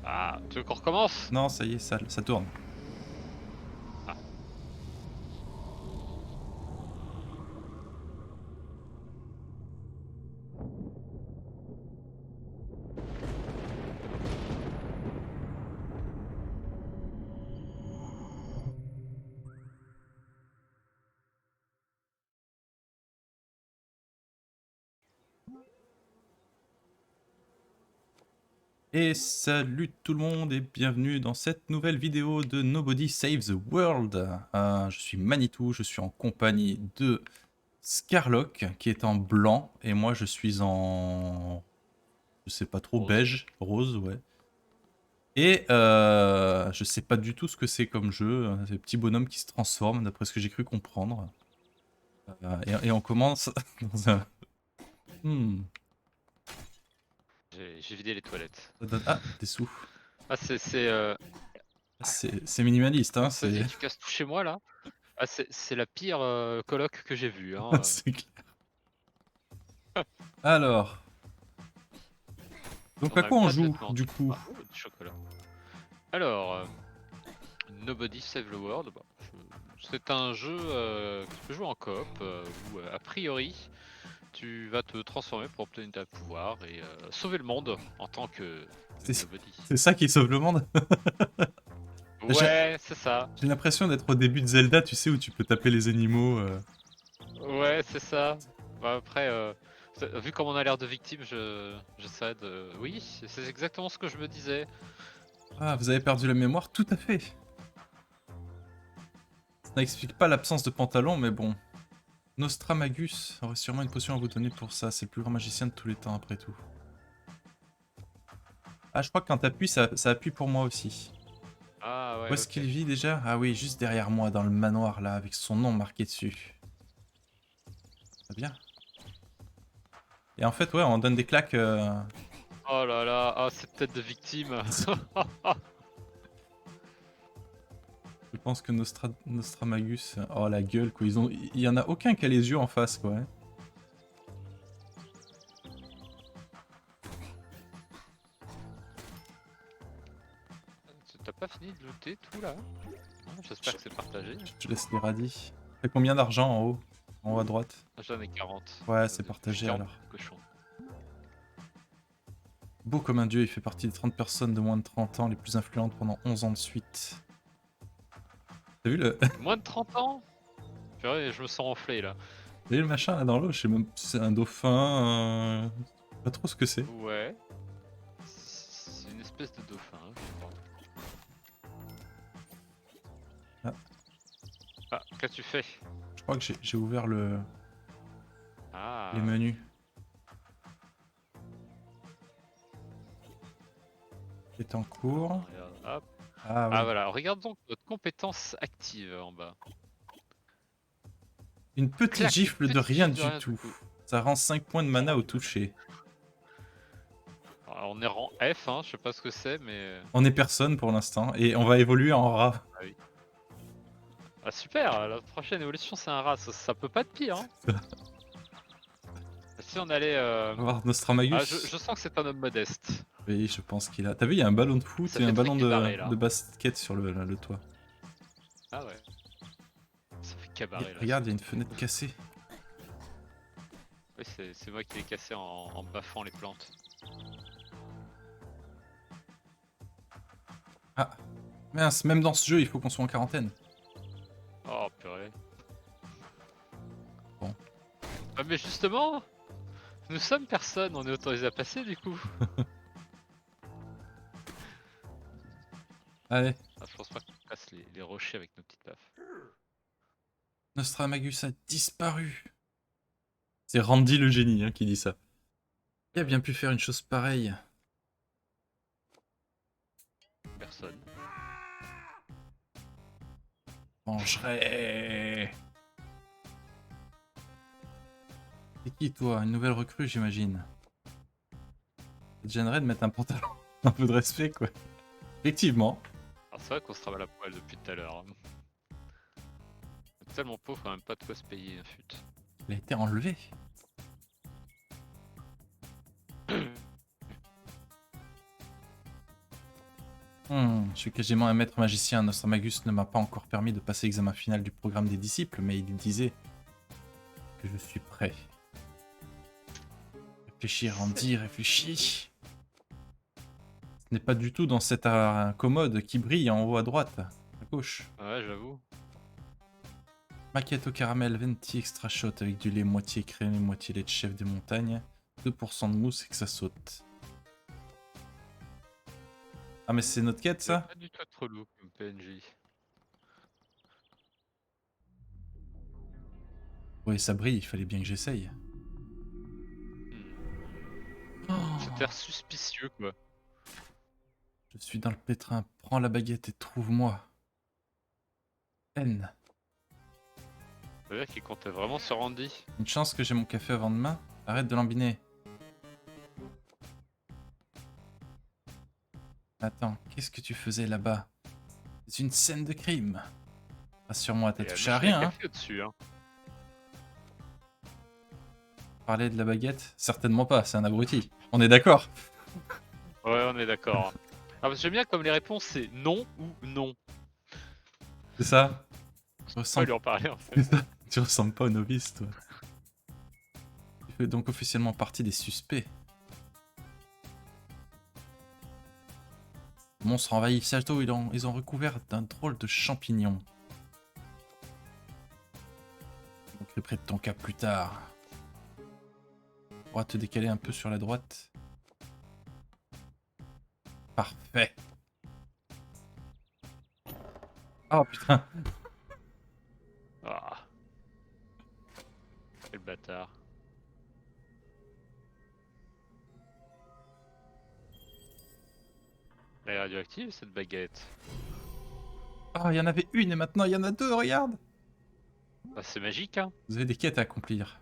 Ah, tu veux qu'on recommence? Non, ça y est, ça tourne. Ah. Et salut tout le monde et bienvenue dans cette nouvelle vidéo de Nobody Saves the World. Je suis Manitou, je suis en compagnie de Scarlock qui est en blanc et moi je suis en... je sais pas trop, Rose. beige, rose, ouais. Et je sais pas du tout ce que c'est comme jeu, ces petits bonhommes qui se transforment d'après ce que j'ai cru comprendre. Et on commence dans un... Hmm, J'ai vidé les toilettes. ça donne... Ah, des sous. Ah, ah, C'est minimaliste, hein, c'est... vas-y, tu casses tout chez moi là. Ah, c'est la pire coloc que j'ai vue. Hein. c'est clair. Alors... Donc On à a quoi même on pas de joue, vêtements. du coup? Ah, oh, du chocolat. Alors, Nobody Save the World. Bah, c'est un jeu que tu peux jouer en coop où a priori tu vas te transformer pour obtenir ta pouvoir et sauver le monde en tant que C'est Nobody. c'est ça qui sauve le monde? J'ai Ouais, c'est ça. j'ai l'impression d'être au début de Zelda, tu sais, où tu peux taper les animaux. Ouais, c'est ça. Bah, après, vu comme on a l'air de victime, j'essaie de. Oui, c'est exactement ce que je me disais. Ah, vous avez perdu la mémoire? Tout à fait. Ça n'explique pas l'absence de pantalon, mais bon. Nostramagus aurait sûrement une potion à vous donner pour ça. C'est le plus grand magicien de tous les temps, après tout. Ah, je crois que quand t'appuies, ça appuie pour moi aussi. Ah Où ouais, est-ce ok. qu'il vit déjà? Ah oui, juste derrière moi, dans le manoir, là, avec son nom marqué dessus. Très bien. Et en fait, ouais, on donne des claques. Oh là là, ah cette tête de victime. Je pense que Nostramagus... Oh, la gueule, quoi. Il y en a aucun qui a les yeux en face, quoi. Hein. T'as pas fini de looter tout là? Non, j'espère que c'est partagé. Je te laisse les radis. T'as combien d'argent en haut? En haut à droite? J'en ai 40. Ouais, c'est J'ai partagé 40 alors. cochons. Beau comme un dieu, il fait partie des 30 personnes de moins de 30 ans les plus influentes pendant 11 ans de suite. T'as vu le... Moins de 30 ans? Purée, je me sens enflé là. T'as vu le machin là dans l'eau? Je sais même si c'est un dauphin. Pas trop ce que c'est. Ouais. C'est une espèce de dauphin, hein, je crois. Ah, Ah, qu'as-tu fait? je crois que j'ai ouvert les Ah. menus. C'est en cours. Regarde, hop. Ah Ah oui. voilà, regarde donc notre compétence active en bas. Une petite Clac, une gifle de petite rien gifle de du rien du tout. coup. Ça rend 5 points de mana Oh, au toucher. alors, on est rang F, hein, je sais pas ce que c'est, mais... On est personne pour l'instant et on va évoluer en rat. Ah oui. Ah super, la prochaine évolution c'est un rat, ça peut pas être pire, hein. Si on allait... On va voir Ah, Nostramagus. je sens que c'est un homme modeste. Oui, je pense qu'il a. T'as vu, il y a un ballon de foot Ça et un fait très ballon cabaret de là. basket sur le toit. Ah ouais, ça fait cabaret là Regarde, il y a une surtout. fenêtre cassée. Oui, c'est moi qui l'ai cassé en baffant les plantes. Ah, mince, même dans ce jeu, il faut qu'on soit en quarantaine. Oh purée. Bon. Ah mais justement, nous sommes personne, on est autorisé à passer du coup. Allez, Ah, je pense pas qu'on casse les rochers avec nos petites baffes. Nostramagus a disparu. C'est Randy le génie hein, qui dit ça. Qui a bien pu faire une chose pareille? Personne. Mangerai. C'est qui toi? Une nouvelle recrue, j'imagine. Ça te gênerait de mettre un pantalon? Un peu de respect, quoi. Effectivement. Alors c'est vrai qu'on se travaille à poil depuis tout à l'heure. Hein. On est tellement pauvre qu'on a même pas de quoi se payer un fut. Il a été enlevé. Je suis quasiment un maître magicien. Nostramagus ne m'a pas encore permis de passer l'examen final du programme des disciples, mais il disait que je suis prêt. Réfléchir, Andy, réfléchis. Ce n'est pas du tout dans cette commode qui brille en haut à droite, à gauche. Ouais, j'avoue. Maquette au caramel venti extra shot avec du lait moitié crémé, moitié lait de chef des montagnes. 2% de mousse et que ça saute. Ah mais c'est notre quête Ça doit ça? pas du tout être relou comme PNJ. Oui ça brille, il fallait bien que j'essaye. Cet air suspicieux quoi. Je suis dans le pétrin, prends la baguette et trouve-moi. N. Le mec il comptait vraiment sur Andy. Une chance que j'ai mon café avant demain. Arrête de lambiner. Attends, qu'est-ce que tu faisais là-bas? C'est une scène de crime. Rassure-moi, t'as Il y a touché à machine à rien, hein? café au-dessus hein. Parler de la baguette? Certainement pas, c'est un abruti. On est d'accord? Ouais, on est d'accord. Ah, parce que j'aime bien comme les réponses c'est non ou non. C'est ça? Tu Pas ressembles... lui en parler en fait. C'est ça. Tu ressembles pas au novice, toi. Tu fais donc officiellement partie des suspects. Le monstre envahit le château, ils ont recouvert d'un drôle de champignon. Je m'occuperai près de ton cas plus tard. Tu pourras te décaler un peu sur la droite. Parfait. Oh putain. Ah. Quel bâtard. Elle est radioactive cette baguette. Oh, il y en avait une et maintenant il y en a deux, regarde. Ah, c'est magique hein. Vous avez des quêtes à accomplir.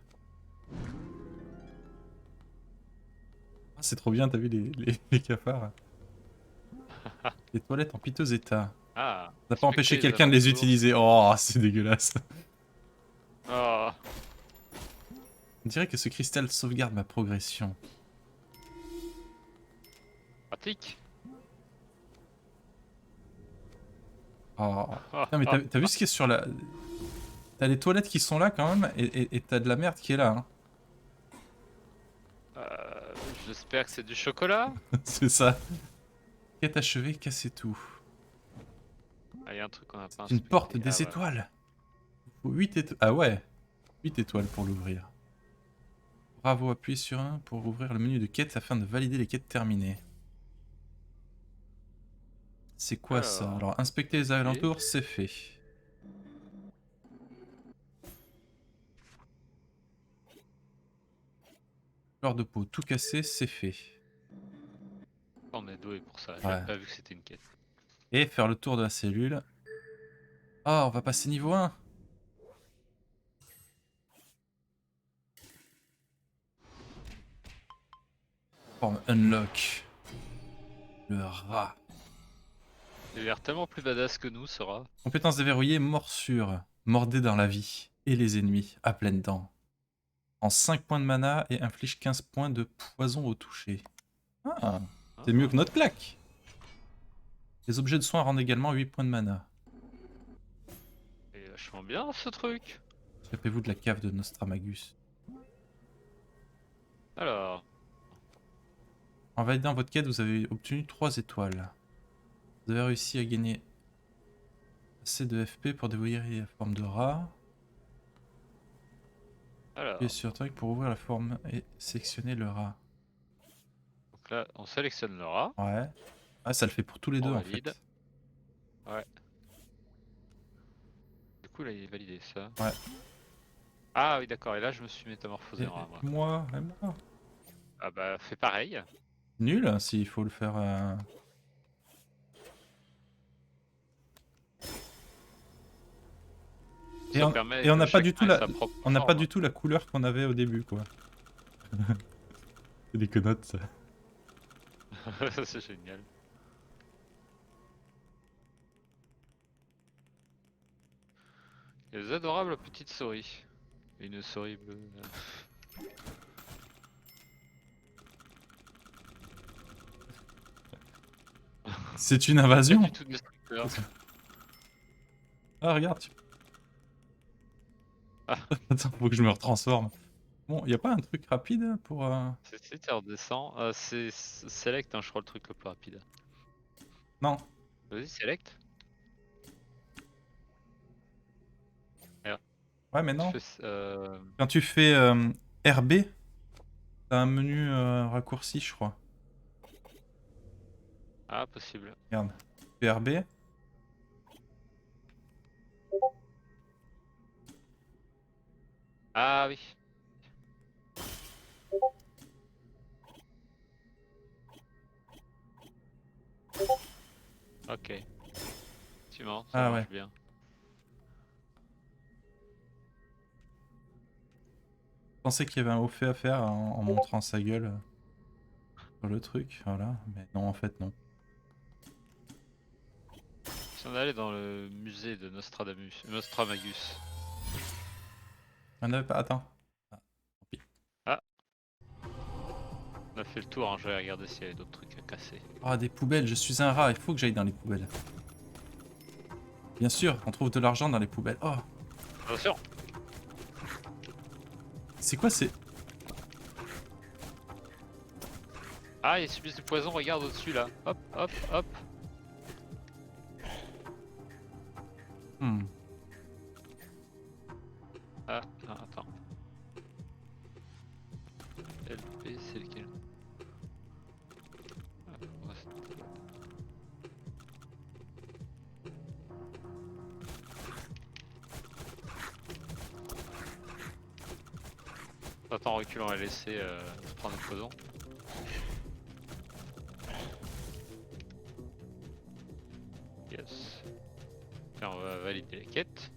Ah, c'est trop bien, t'as vu les cafards. Les toilettes en piteux état. Ah. Ça n'a pas empêché Respectez les quelqu'un de les alentours. utiliser. Oh, c'est dégueulasse. Oh. On dirait que ce cristal sauvegarde ma progression. Pratique. Oh. Oh, Putain, mais oh. t'as vu ce qu'il y a sur la... T'as les toilettes qui sont là quand même, et t'as de la merde qui est là. Hein. J'espère que c'est du chocolat. C'est ça. Quête achevée, cassez tout. Ah, y a un truc qu'on a pas Une inspecté. porte Ah, des voilà. étoiles. Faut 8 étoiles. Ah ouais. 8 étoiles pour l'ouvrir. Bravo, appuyez sur 1 pour ouvrir le menu de quête afin de valider les quêtes terminées. C'est quoi ça? Alors, inspecter les alentours, c'est fait. Fleur de peau, tout cassé, c'est fait. On est doué pour ça. Ouais. J'avais pas vu que c'était une quête. Et faire le tour de la cellule. Ah, on va passer niveau 1. Forme unlock. Le rat. Il a l'air tellement plus badass que nous, ce rat. Compétence déverrouillée, morsure. Mordez dans la vie et les ennemis à pleines dents. En 5 points de mana et inflige 15 points de poison au toucher. Ah, c'est mieux que notre claque. Les objets de soins rendent également 8 points de mana. C'est vachement bien ce truc. Échappez-vous de la cave de Nostramagus. Alors, En validant votre quête, vous avez obtenu 3 étoiles. Vous avez réussi à gagner assez de FP pour déverrouiller la forme de rat. Appuyez sur truc pour ouvrir la forme et sélectionner le rat. donc là, on sélectionne le rat. Ouais. Ah, ça le fait pour tous les On deux valide. en fait. Ouais. Du coup, là, il est validé ça. Ouais. Ah oui, d'accord. Et là, je me suis métamorphosé Et, en rat, moi. et moi. Ah bah, fais pareil. Nul hein, s'il faut le faire. Et Ça on permet et on que n'a pas du chacun tout ait la, sa propre on n'a pas forme. du tout la couleur qu'on avait au début quoi. C'est des connotes ça. C'est génial. Les adorables petites souris. Une souris bleue. C'est une Pas invasion. du tout destructeur. Ah, regarde. Ah, Attends, faut que je me retransforme. Bon, y a pas un truc rapide pour... c'est tu redescends. C'est select, hein, je crois, le truc le plus rapide. Non. Vas-y, select. Merde, Ouais, mais tu non. fais. Quand tu fais RB, t'as un menu raccourci, je crois. Ah, possible. Regarde. Tu fais RB. Ah oui. Ok. Effectivement, ça Ah ouais. marche bien. Je pensais qu'il y avait un haut fait à faire en montrant sa gueule sur le truc. Voilà. Mais non, en fait, non. Si on allait dans le musée de Nostramagus. On avait pas... Attends. Ah, tant pis. Ah, on a fait le tour, hein, je vais regarder s'il y avait d'autres trucs à casser. Ah, des poubelles. Je suis un rat. Il faut que j'aille dans les poubelles. Bien sûr, on trouve de l'argent dans les poubelles. Oh, Attention. c'est quoi ces... Ah, il subissent du poison, regarde au-dessus là. Hop, hop, hop. Hmm. Ah, ah, attends. LP, c'est lequel? Ah, ouais, attends, reculons, on va laisser prendre le poison. Yes. Tiens, on va valider les quêtes.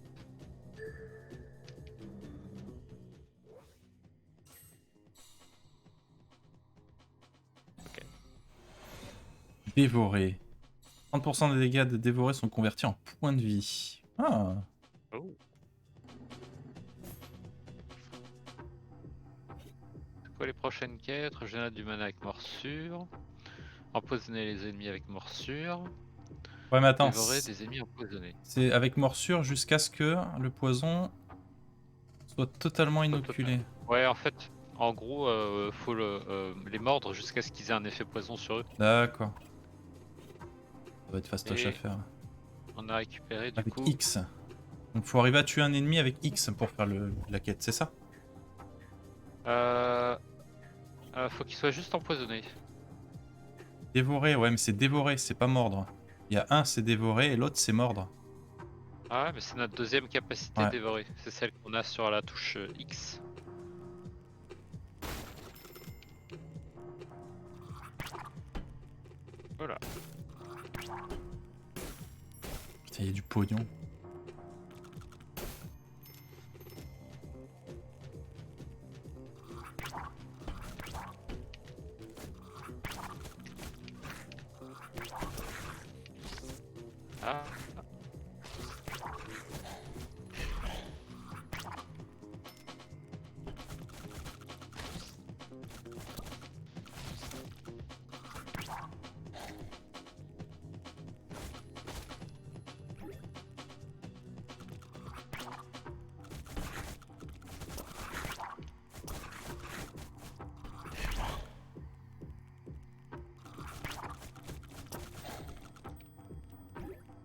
Dévoré. 30% des dégâts de dévoré sont convertis en points de vie. Ah, Oh. C'est quoi les prochaines quêtes? Régénérer du mana avec morsure. Empoisonner les ennemis avec morsure. ouais, mais attends. Dévorer des ennemis empoisonnés. C'est avec morsure jusqu'à ce que le poison soit totalement inoculé. Ouais, en fait, en gros, faut les mordre jusqu'à ce qu'ils aient un effet poison sur eux. D'accord. Ça va être fastoche à Et faire. on a récupéré du Avec coup. X. Donc faut arriver à tuer un ennemi avec X pour faire la quête, c'est ça? Euh, faut qu'il soit juste empoisonné. Dévorer, ouais, mais c'est dévorer, c'est pas mordre. Il y a un, c'est dévorer, et l'autre, c'est mordre. Ah ouais, mais c'est notre deuxième capacité Ouais. dévorée. C'est celle qu'on a sur la touche X. Voilà. Putain, il y a du pognon. Ah.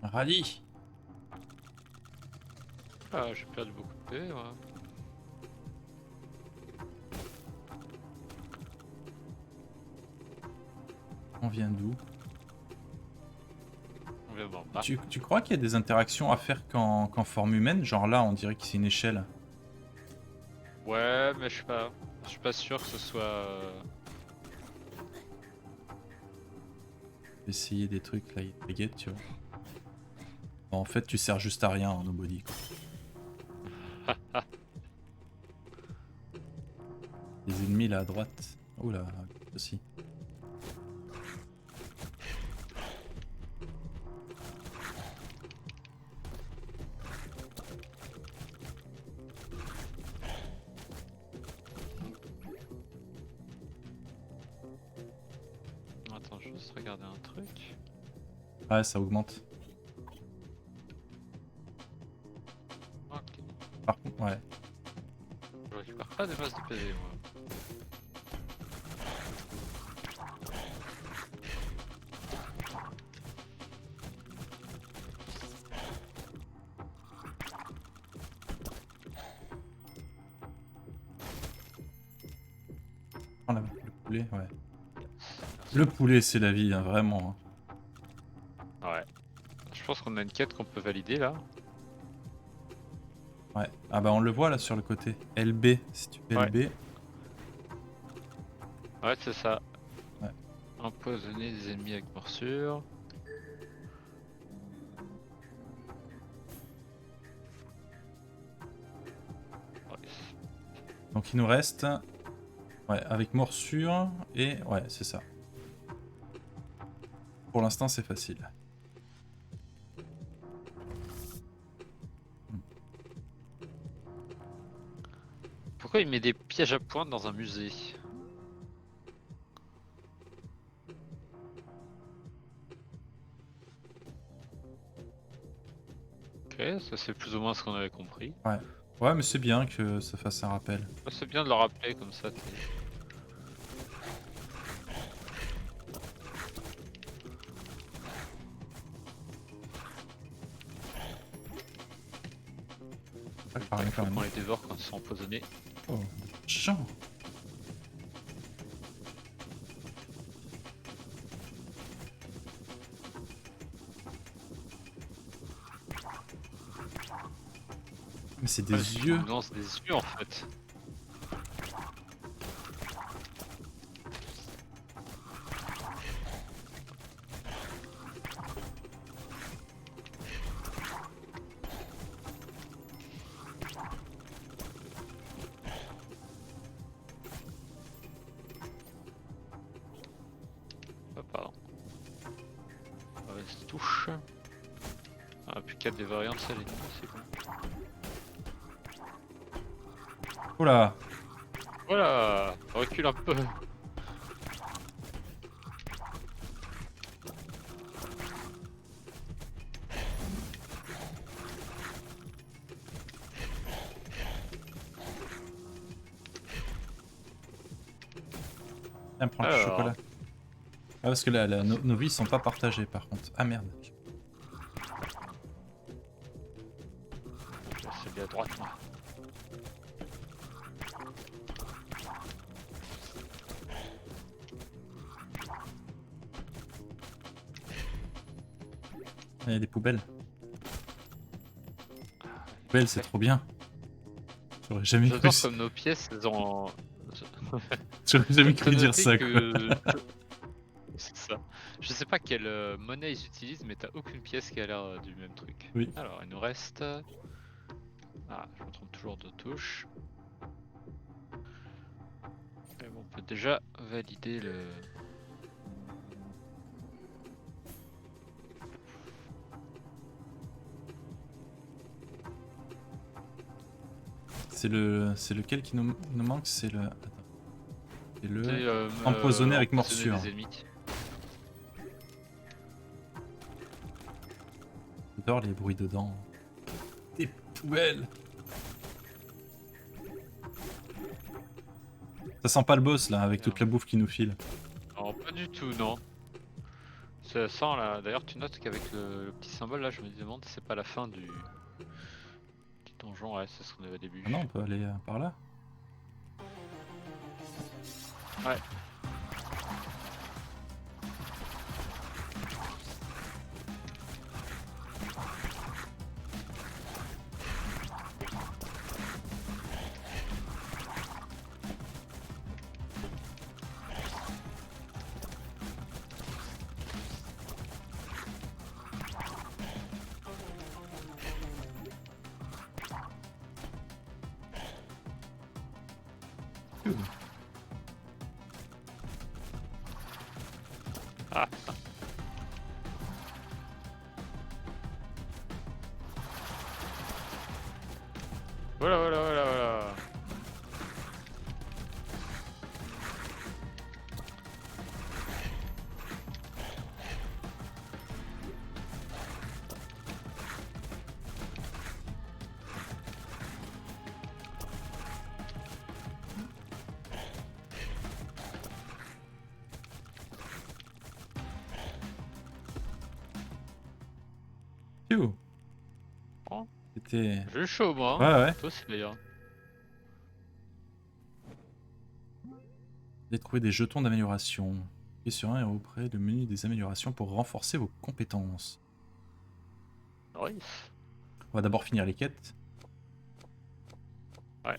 Rallye. Ah, j'ai perdu beaucoup de PV, moi. On vient d'où? On vient d'en bas. Tu crois qu'il y a des interactions à faire qu'en forme humaine? Genre là, on dirait que c'est une échelle. Ouais, mais je suis pas sûr que ce soit. Essayer des trucs là, il y a des guettes, tu vois. Bon, en fait, tu sers juste à rien en nobody, quoi. Les ennemis là à droite. Oula, aussi. Attends, je vais juste regarder un truc. Ouais, ça augmente. Ok. Par contre, ouais. Je récupère pas des masses de PV moi. Oh, le poulet, ouais. Merci. Le poulet, c'est la vie, hein, vraiment. Ouais. Je pense qu'on a une quête qu'on peut valider là. Ouais. Ah bah on le voit là sur le côté. LB, si tu fais Ouais. LB. Ouais, c'est ça. Ouais. Empoisonner des ennemis avec morsure. Ouais. Donc il nous reste... Ouais, avec morsure et... Ouais, c'est ça. Pour l'instant, c'est facile. Pourquoi il met des pièges à pointe dans un musée? Ok, ça c'est plus ou moins ce qu'on avait compris. Ouais. Ouais, mais c'est bien que ça fasse un rappel. Ouais, c'est bien de le rappeler comme ça. Ouais, Il pareil, quand faut même. qu'on les dévore quand ils sont empoisonnés. Oh, chiant. Mais c'est des Ouais, yeux. ils nous lancent des yeux en fait. Oh, pardon. Mauvaise touche. Ah, plus 4 des variantes, ça les c'est bon. Oula. Voilà, recule un peu. Viens, prends le Alors, chocolat. Ah, parce que là, nos vies sont pas partagées par contre. Ah merde. c'est bien à droite moi. Ah, il y a des poubelles. Poubelles, c'est trop bien. J'aurais jamais cru, J'adore comme nos pièces, elles ont... j'aurais jamais T'as cru dire noté ça, quoi. que... C'est ça. Je sais pas quelle monnaie ils utilisent, mais t'as aucune pièce qui a l'air du même truc. Oui. Alors, il nous reste... Ah, je me trompe toujours de touche. Mais bon, on peut déjà valider le... C'est lequel qui nous manque? C'est le... Attends. C'est le... C'est, empoisonné avec empoisonner morsure. des ennemis. J'adore les bruits dedans. Des poubelles. Ça sent pas le boss là, avec toute la bouffe qu'il nous file. Non, pas du tout, non. Ça sent là. D'ailleurs, tu notes qu'avec le petit symbole là, je me demande si c'est pas la fin du donjon. Ouais, c'est ce qu'on avait au début. Ah non, on peut aller par là. Ouais. Ah. Voilà, voilà, voilà, voilà. Phew. Oh, C'était... j'ai chaud moi, hein. Ouais, ouais. Toi aussi d'ailleurs. Vous allez trouver des jetons d'amélioration. Cliquez sur un et ouvrez le menu des améliorations pour renforcer vos compétences. Nice. On va d'abord finir les quêtes. Ouais.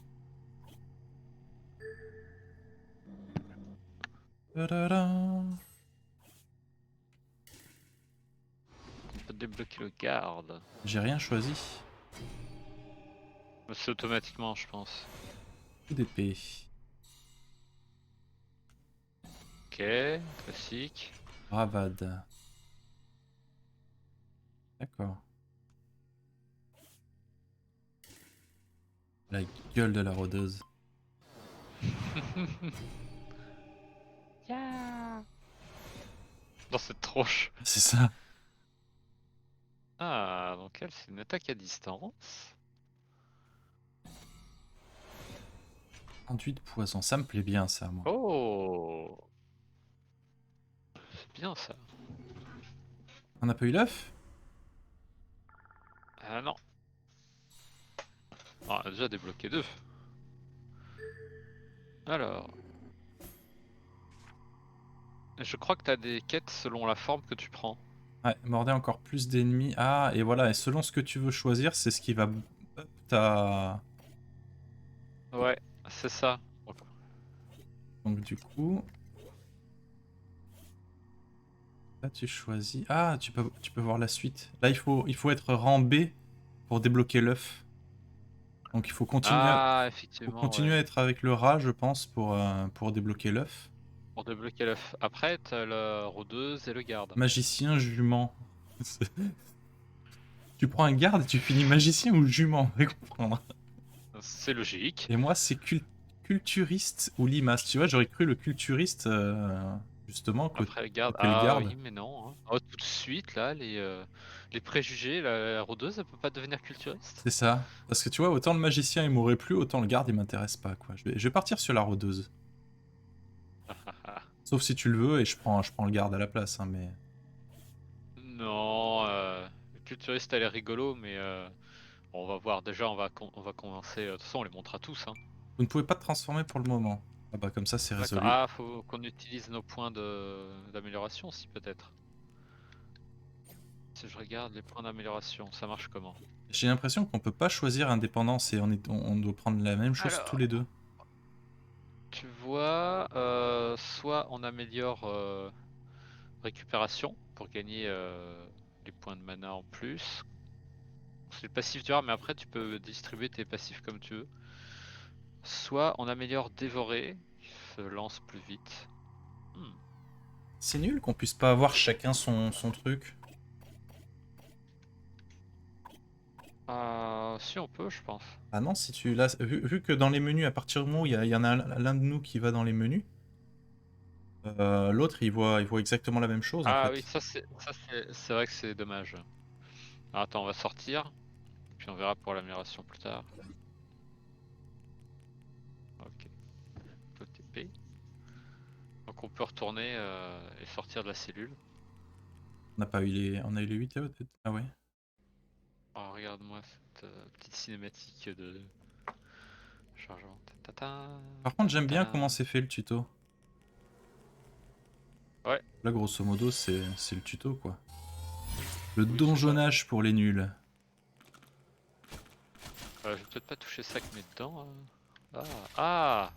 Ta-da-da. On peut débloquer le garde. J'ai rien choisi. C'est automatiquement, je pense. Coup d'épée. Ok, classique. Bravade. D'accord. La gueule de la rôdeuse. Yeah. Dans cette tronche. C'est ça. Ah, donc elle, c'est une attaque à distance. Enduit de poison. Ça me plaît bien, ça, moi. Oh, c'est bien ça. On n'a pas eu l'œuf? Ah non. Ah, on a déjà débloqué 2. Alors. Je crois que t'as des quêtes selon la forme que tu prends. Ouais, mordez encore plus d'ennemis. Ah, et voilà. Et selon ce que tu veux choisir, c'est ce qui va up ta... Ouais, c'est ça. Donc, Donc, du coup... Là, tu choisis... Ah, tu peux voir la suite. Là, il faut être rang B pour débloquer l'œuf. Donc, ah, faut effectivement, ouais. continuer à être avec le rat, je pense, pour débloquer l'œuf. Pour débloquer l'œuf. Après, t'as la rôdeuse et le garde. Magicien, jument. Tu prends un garde et tu finis magicien ou jument, on va comprendre. C'est logique. Et moi, c'est culturiste ou limace. Tu vois, j'aurais cru le culturiste, justement, Après, le garde. côté le Ah garde. oui, mais non, hein. Oh, tout de suite, là, les préjugés, la rôdeuse, elle peut pas devenir culturiste. C'est ça. Parce que tu vois, autant le magicien il m'aurait plu, autant le garde il m'intéresse pas, quoi. Je vais partir sur la rôdeuse. Sauf si tu le veux et je prends le garde à la place, hein, mais... Non, le culturiste, elle est rigolo, mais on va voir. Déjà, on va commencer. De toute façon, on les montre à tous, hein. Vous ne pouvez pas te transformer pour le moment. Ah bah comme ça c'est D'accord. résolu. Ah, faut qu'on utilise nos points d'amélioration, si peut-être. Si je regarde les points d'amélioration, ça marche comment? J'ai l'impression qu'on peut pas choisir indépendance et on doit prendre la même chose tous Alors, les deux. tu vois, soit on améliore récupération pour gagner les points de mana en plus. C'est le passif du rare, mais après tu peux distribuer tes passifs comme tu veux. Soit on améliore dévorer, qui se lance plus vite. Hmm. C'est nul qu'on puisse pas avoir chacun son truc. Si on peut, je pense. Ah non, si tu... Là, vu que dans les menus, à partir du moment où il y en a l'un de nous qui va dans les menus, l'autre il voit exactement la même chose en Ah oui, fait. c'est vrai que c'est dommage. Alors, attends, on va sortir, puis on verra pour l'amélioration plus tard. Ok, OTP. Donc on peut retourner et sortir de la cellule. On a eu les 8 peut-être. Ah ouais. Oh, regarde-moi cette petite cinématique de chargement. Ta-ta-ta, Par contre, j'aime bien ta-ta. comment c'est fait le tuto. Ouais, Là, grosso modo, c'est le tuto quoi. Le oui, c'est ça. donjonnage pour les nuls. Je vais peut-être pas toucher ça avec mes dents. Ah, ah,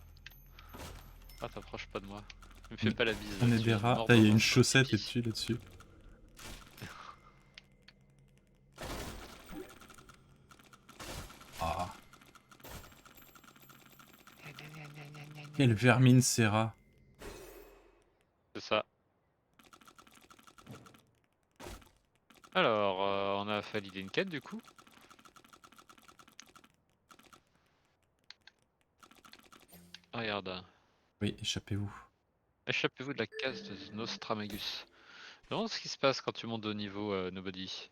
ah, t'approches pas de moi. Ne me fais pas la bise, On est tu des viens de me rats. mordre Il y a dans un une trou de chaussette pipi. dessus là-dessus. Ah. Quelle vermine ces rats. C'est ça. Alors, on a validé une quête du coup. Regarde. Oui, échappez-vous. Échappez-vous de la case de Nostramagus. Demande ce qui se passe quand tu montes de niveau, Nobody.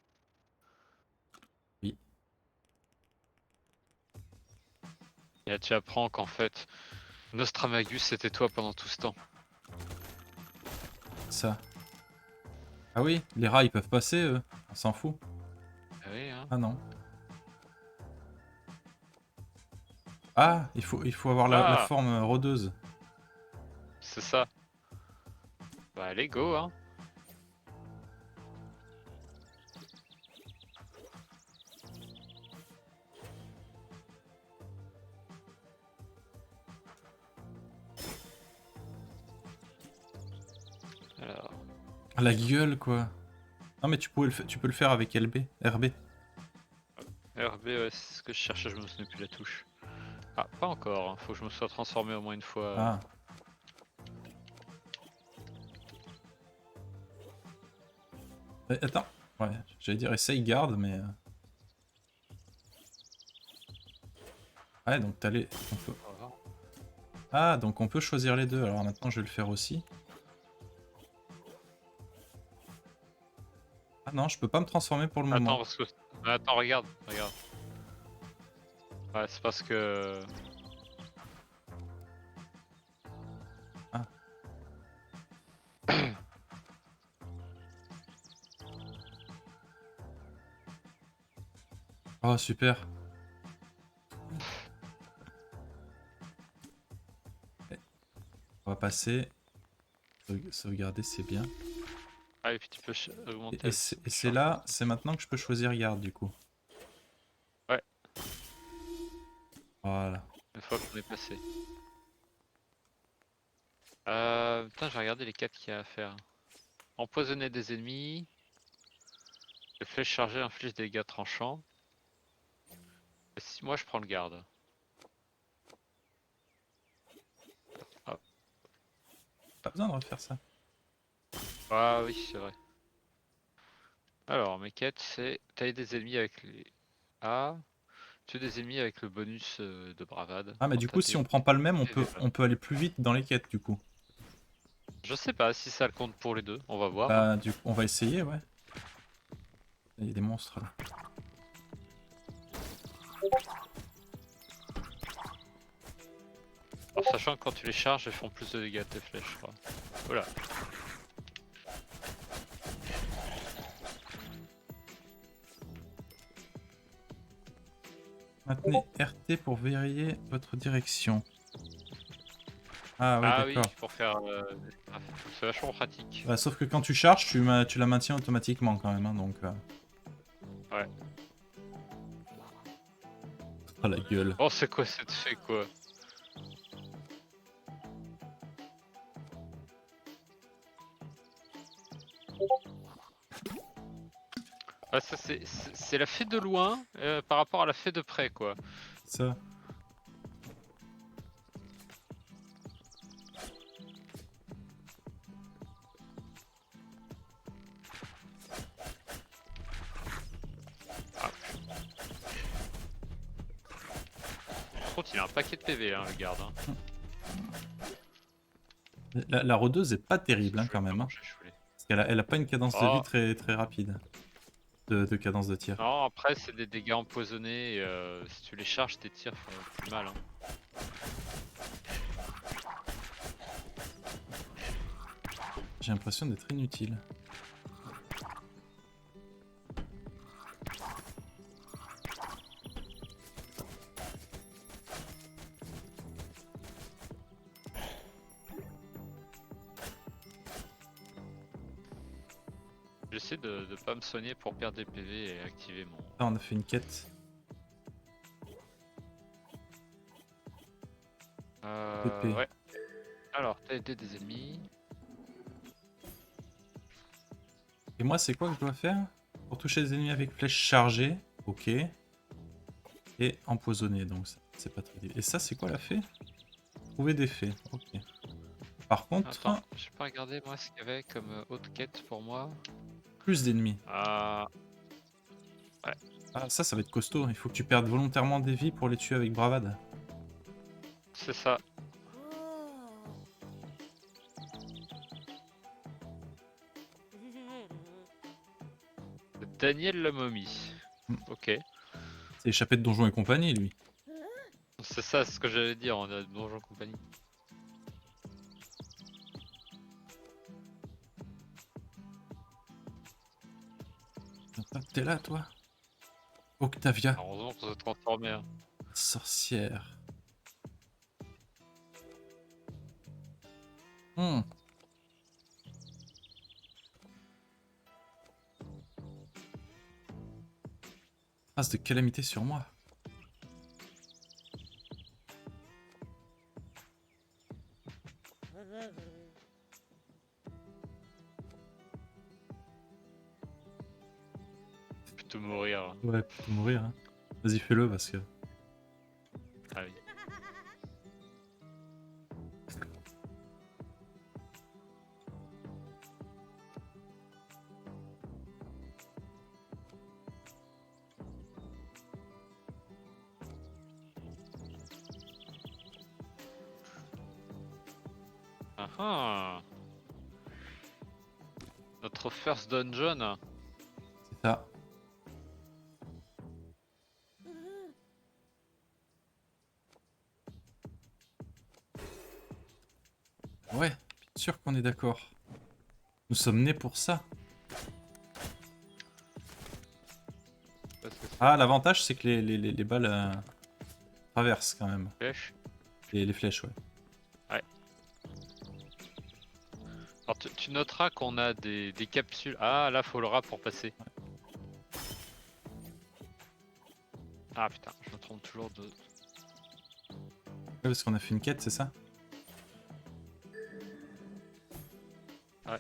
Oui. Et là, tu apprends qu'en fait, Nostramagus c'était toi pendant tout ce temps. Ça. Ah oui, les rats ils peuvent passer eux. On s'en fout. Hein. Ah non. Ah, il faut avoir la Ah, forme rôdeuse. c'est ça. Bah allez, go hein. Alors, Ah, la gueule, quoi. Non, mais tu peux le faire avec RB. RB, ouais, c'est ce que je cherchais, je me souviens plus la touche. Ah, pas encore, hein. Faut que je me sois transformé au moins une fois. Ah. Attends. Ouais, j'allais dire essaye garde, mais... Ouais, donc t'as les... On va voir. Ah, donc on peut choisir les deux. Alors maintenant, je vais le faire aussi. Ah non, je peux pas me transformer pour le Attends, moment. parce que. Attends, regarde, regarde. Ouais, c'est parce que. Ah. Oh, super. On va passer. Sauvegarder, c'est bien. Ah, et puis tu peux augmenter Et le c'est charge. là, c'est maintenant que je peux choisir garde, du coup. Ouais, Voilà. une fois qu'on est passé. Putain, j'ai regardé les 4 qu'il y a à faire. Empoisonner des ennemis. Le flèche chargée inflige des dégâts tranchants. Et si moi je prends le garde. Ah, Pas besoin de refaire ça. ah oui, c'est vrai. Alors, mes quêtes, c'est tailler des ennemis avec les A. Tuer des ennemis avec le bonus de bravade. Ah, mais Quand du t'as coup, si des on prend pas le même, PV. on peut aller plus vite dans les quêtes, du coup. Je sais pas si ça le compte pour les deux, on va voir. Hein. Bah, du coup, on va essayer, ouais. Il y a des monstres, là. Alors, sachant que quand tu les charges, elles font plus de dégâts tes flèches, je crois. Voilà. Maintenez RT pour vérifier votre direction. Ah ouais, Ah oui, d'accord. pour faire. C'est vachement pratique. Bah, sauf que quand tu charges, tu la maintiens automatiquement quand même, hein, donc... Ouais. Oh la gueule. Oh, c'est quoi cette fée, quoi? Ah, ça, c'est la fée de loin par rapport à la fée de près, quoi. Ça. Par contre, il a un paquet de PV, hein, le garde. Hein. La rôdeuse est pas Qu'est-ce terrible, que hein, je quand voulais pas même. Hein. manger, je voulais. Parce elle a pas une cadence de vie Oh, très rapide. De cadence de tir. non, après, c'est des dégâts empoisonnés. Et, si tu les charges, tes tirs font plus mal. Hein. J'ai l'impression d'être inutile. J'essaie de pas me soigner pour perdre des PV et activer mon. Ah, on a fait une quête. PP. Ouais. Alors, t'as aidé des ennemis. Et moi, c'est quoi que je dois faire? Pour toucher les ennemis avec flèche chargée. Ok. Et empoisonner, donc c'est pas très... Et ça, c'est quoi la fée? Trouver des fées. Ok. Par contre, Attends, j'ai pas regardé moi ce qu'il y avait comme autre quête pour moi. plus d'ennemis. Ah, Ah, ça va être costaud. Il faut que tu perdes volontairement des vies pour les tuer avec bravade. c'est ça. Daniel la momie. Hmm. Ok. C'est échappé de Donjons et compagnie, lui. C'est ça, c'est ce que j'allais dire, on a Donjon Compagnie. T'es là, toi? Octavia, Heureusement qu'on s'est transformé. Hein. sorcière. Hmm. Trace de calamité sur moi. Plutôt mourir. Hein. Ouais, plutôt mourir. Hein. Vas-y, fais-le parce que. Ah oui. Ah ah. Notre first dungeon. C'est ça. Ouais, bien sûr qu'on est d'accord. Nous sommes nés pour ça. Qu'est-ce que c'est? Ah, l'avantage, c'est que les balles traversent quand même. Flèche. Les flèches, ouais. Ouais. Alors tu noteras qu'on a des capsules. Ah là faut le rat pour passer. Ah putain, je me trompe toujours de. Ouais, parce qu'on a fait une quête, c'est ça? Ouais.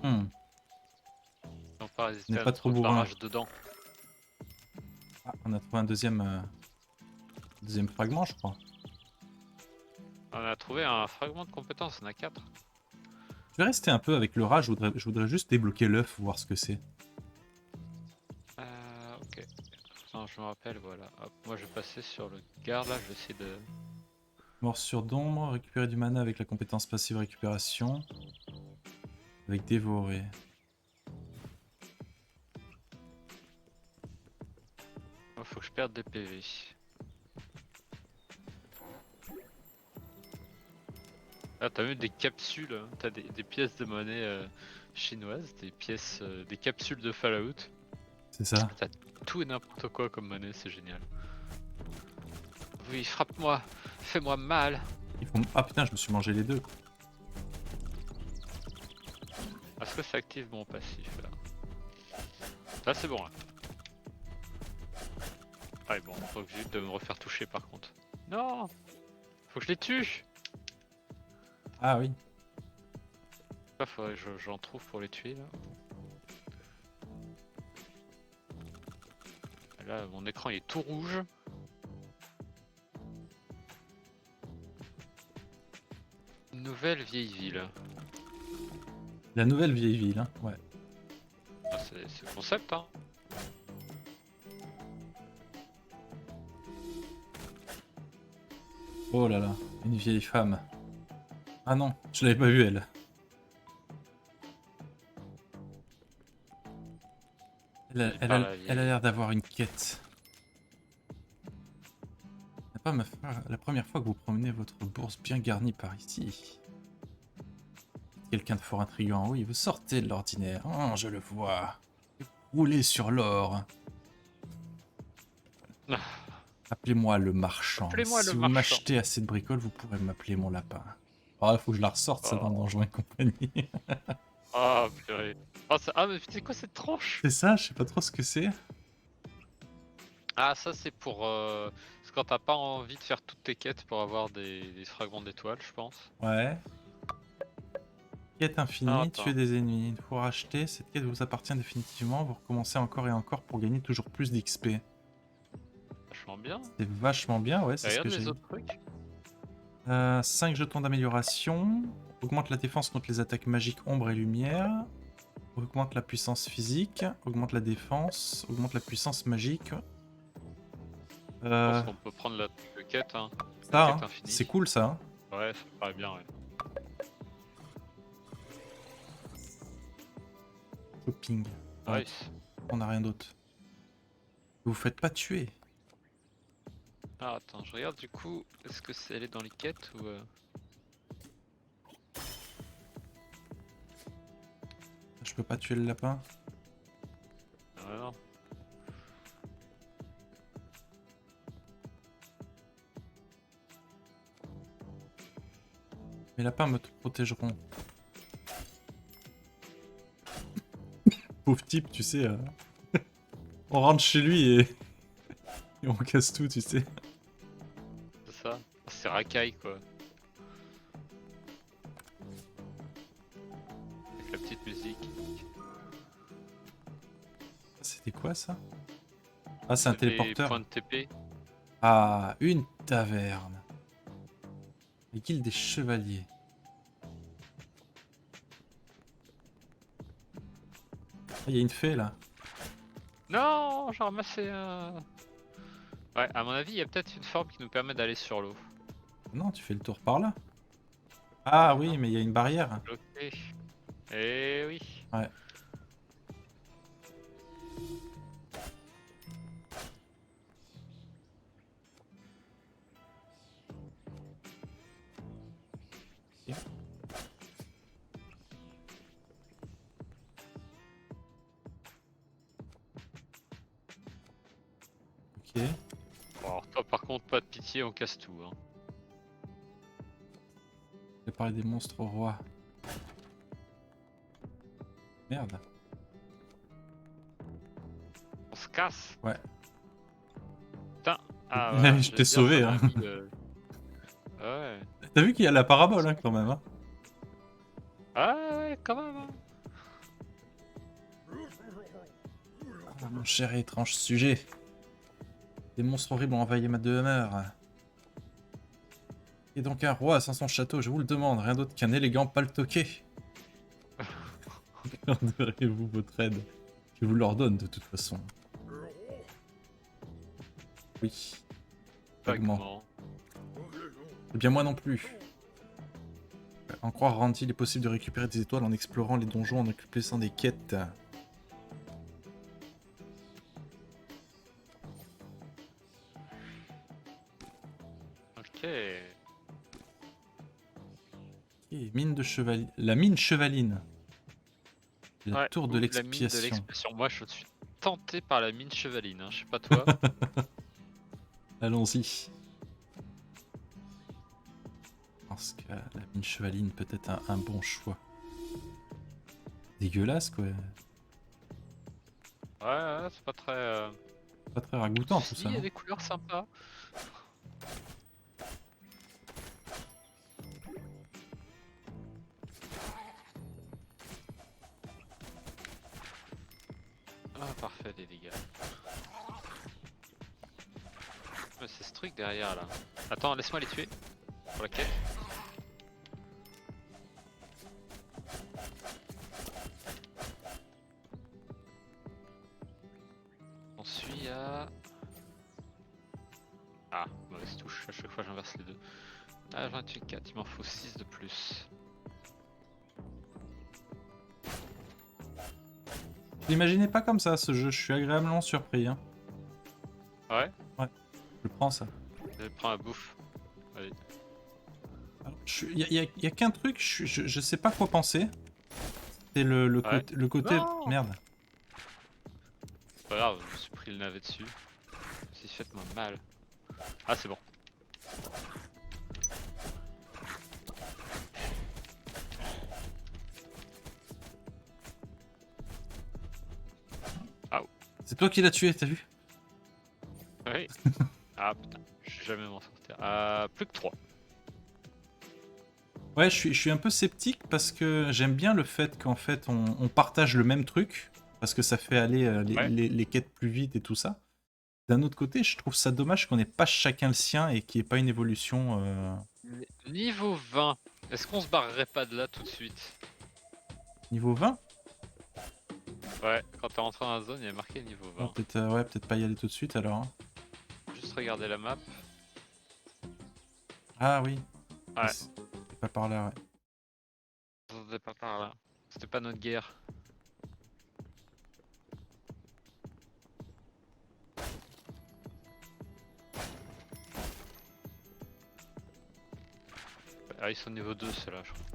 Hmm. On pas On résister n'est à pas notre trop bourrin. barrage dedans. Ah, on a trouvé un deuxième fragment, je crois. On a trouvé un fragment de compétence, on a 4. Je vais rester un peu avec le rat, je voudrais juste débloquer l'œuf, voir ce que c'est. Ok. Attends, je me rappelle, voilà. Hop, moi je vais passer sur le garde là, je vais essayer de. Morsure d'ombre, récupérer du mana avec la compétence passive récupération. Avec dévorer. Oh, faut que je perde des PV. Ah, t'as même des capsules, hein. T'as des pièces de monnaie chinoises, des pièces, des capsules de Fallout. C'est ça. T'as tout et n'importe quoi comme monnaie, c'est génial. Oui, frappe-moi, fais-moi mal. Ah putain, je me suis mangé les deux. Est-ce que ça active mon passif là? Là c'est bon là. Ouais bon, faut que j'évite de me refaire toucher par contre. Non, faut que je les tue. Ah oui. Là faudrait que j'en trouve pour les tuer là. Là mon écran il est tout rouge. Nouvelle vieille ville. La nouvelle vieille ville, hein. Ouais. Ah, c'est le concept hein. Oh là là, une vieille femme. Ah non, je l'avais pas vue elle. Elle a Il elle a- parle à la elle a vieille. l'air d'avoir une quête. N'est pas la première fois que vous promenez votre bourse bien garnie par ici. Quelqu'un de fort intriguant, oui, vous sortez de l'ordinaire. Oh, je le vois. Roulez sur l'or. Appelez-moi le marchand. Appelez-moi le Si vous marchand. m'achetez assez de bricoles, vous pourrez m'appeler mon lapin. Oh, il faut que je la ressorte, ça, dans Oh, Donjons et compagnie. oh purée. Oh, ah mais c'est quoi cette tranche? C'est ça, je sais pas trop ce que c'est. Ah ça c'est pour c'est quand t'as pas envie de faire toutes tes quêtes pour avoir des fragments d'étoiles je pense. Ouais. Quête Ah infinie, tuer attends. des ennemis. Il faut racheter. Cette quête vous appartient définitivement. Vous recommencez encore et encore pour gagner toujours plus d'XP. Vachement bien. C'est vachement bien, ouais, Et c'est ce regarde que les j'ai. autres trucs. 5 jetons d'amélioration. Augmente la défense contre les attaques magiques ombre et lumière. Augmente la puissance physique. Augmente la défense. Augmente la puissance magique. Je pense qu'on peut prendre la quête hein. La Ça, quête hein, infinie. c'est cool ça. Hein. Ouais ça me paraît bien ouais. Shopping. Ouais, Nice. on n'a rien d'autre. Vous vous faites pas tuer. Ah attends, je regarde du coup, est-ce que elle est dans les quêtes ou... Je peux pas tuer le lapin. Ah, non. Les lapins me protégeront. Pauvre type, tu sais. On rentre chez lui et... et on casse tout, tu sais. C'est ça. C'est racaille quoi. Avec la petite musique. C'était quoi ça? Ah, c'est un Des téléporteur. points de TP. Ah, une taverne. La guilde des chevaliers. Ah, il y a une fée là. Non, j'ai ramassé un... Ouais, à mon avis, il y a peut-être une forme qui nous permet d'aller sur l'eau. Non, tu fais le tour par là. Ah oui, Non. mais il y a une barrière. Bloqué. Eh oui. Ouais. Ok. Ok. Bon, alors toi par contre, pas de pitié, on casse tout. Hein. Je vais parler des monstres rois. Merde. On se casse. Ouais. Putain. Ah voilà, Je t'ai j'allais dire, sauvé, ça m'a hein. mis le- Ouais. T'as vu qu'il y a la parabole, hein, quand même, hein. Ah ouais, quand même. Hein. Ah, mon cher et étrange sujet. Des monstres horribles ont envahi ma demeure. Et donc un roi sans son château, je vous le demande, rien d'autre qu'un élégant paltoqué. Garderez-vous votre aide? Je vous l'ordonne de toute façon. Oui. Vaguement. Vaguement. Eh bien moi non plus. En croire Randy, il est possible de récupérer des étoiles en explorant les donjons, en accomplissant des quêtes. Ok. Et mine de chevalier. La mine chevaline. La Ouais, tour ou de la mine de l'expiation. l'expression. Moi, je suis tenté par la mine chevaline. Hein. Je sais pas toi. Allons-y. Je pense que la mine chevaline peut être un bon choix. Dégueulasse quoi. Ouais, ouais, c'est pas très. Pas très ragoûtant tout Si, ça. il y a Non, des couleurs sympas. Ah, parfait, les dégâts. Mais c'est ce truc derrière là. Attends, laisse-moi les tuer. Pour la quête. On suit à. Ah, mauvaise touche. À chaque fois, j'inverse les deux. Ah, j'en ai tué 4. Il m'en faut 6 de plus. je l'imaginais pas comme ça ce jeu, je suis agréablement surpris. Hein. Ouais, Je prends ça. je prends la bouffe. Allez. Il y a qu'un truc, je sais pas quoi penser. C'est Ouais. le côté. Non, Merde. c'est pas grave, je me suis pris le navet dessus. Si faites-moi mal. Ah, c'est bon. C'est toi qui l'as tué, t'as vu? Oui. Ah putain, je vais jamais m'en sortir. Plus que 3. Ouais, je suis un peu sceptique parce que j'aime bien le fait qu'en fait on partage le même truc. Parce que ça fait aller Ouais. les quêtes plus vite et tout ça. D'un autre côté, je trouve ça dommage qu'on ait pas chacun le sien et qu'il n'y ait pas une évolution. Niveau 20. Est-ce qu'on se barrerait pas de là tout de suite? Niveau 20? Ouais, quand t'es rentré dans la zone, il y a marqué niveau 20. Peut-être ouais, peut-être pas y aller tout de suite alors. Hein. Juste regarder la map. Ah oui. Ouais. C'est pas par là, ouais. C'était pas par là. C'était pas notre guerre. Ah, ils sont niveau 2 ceux-là, je crois.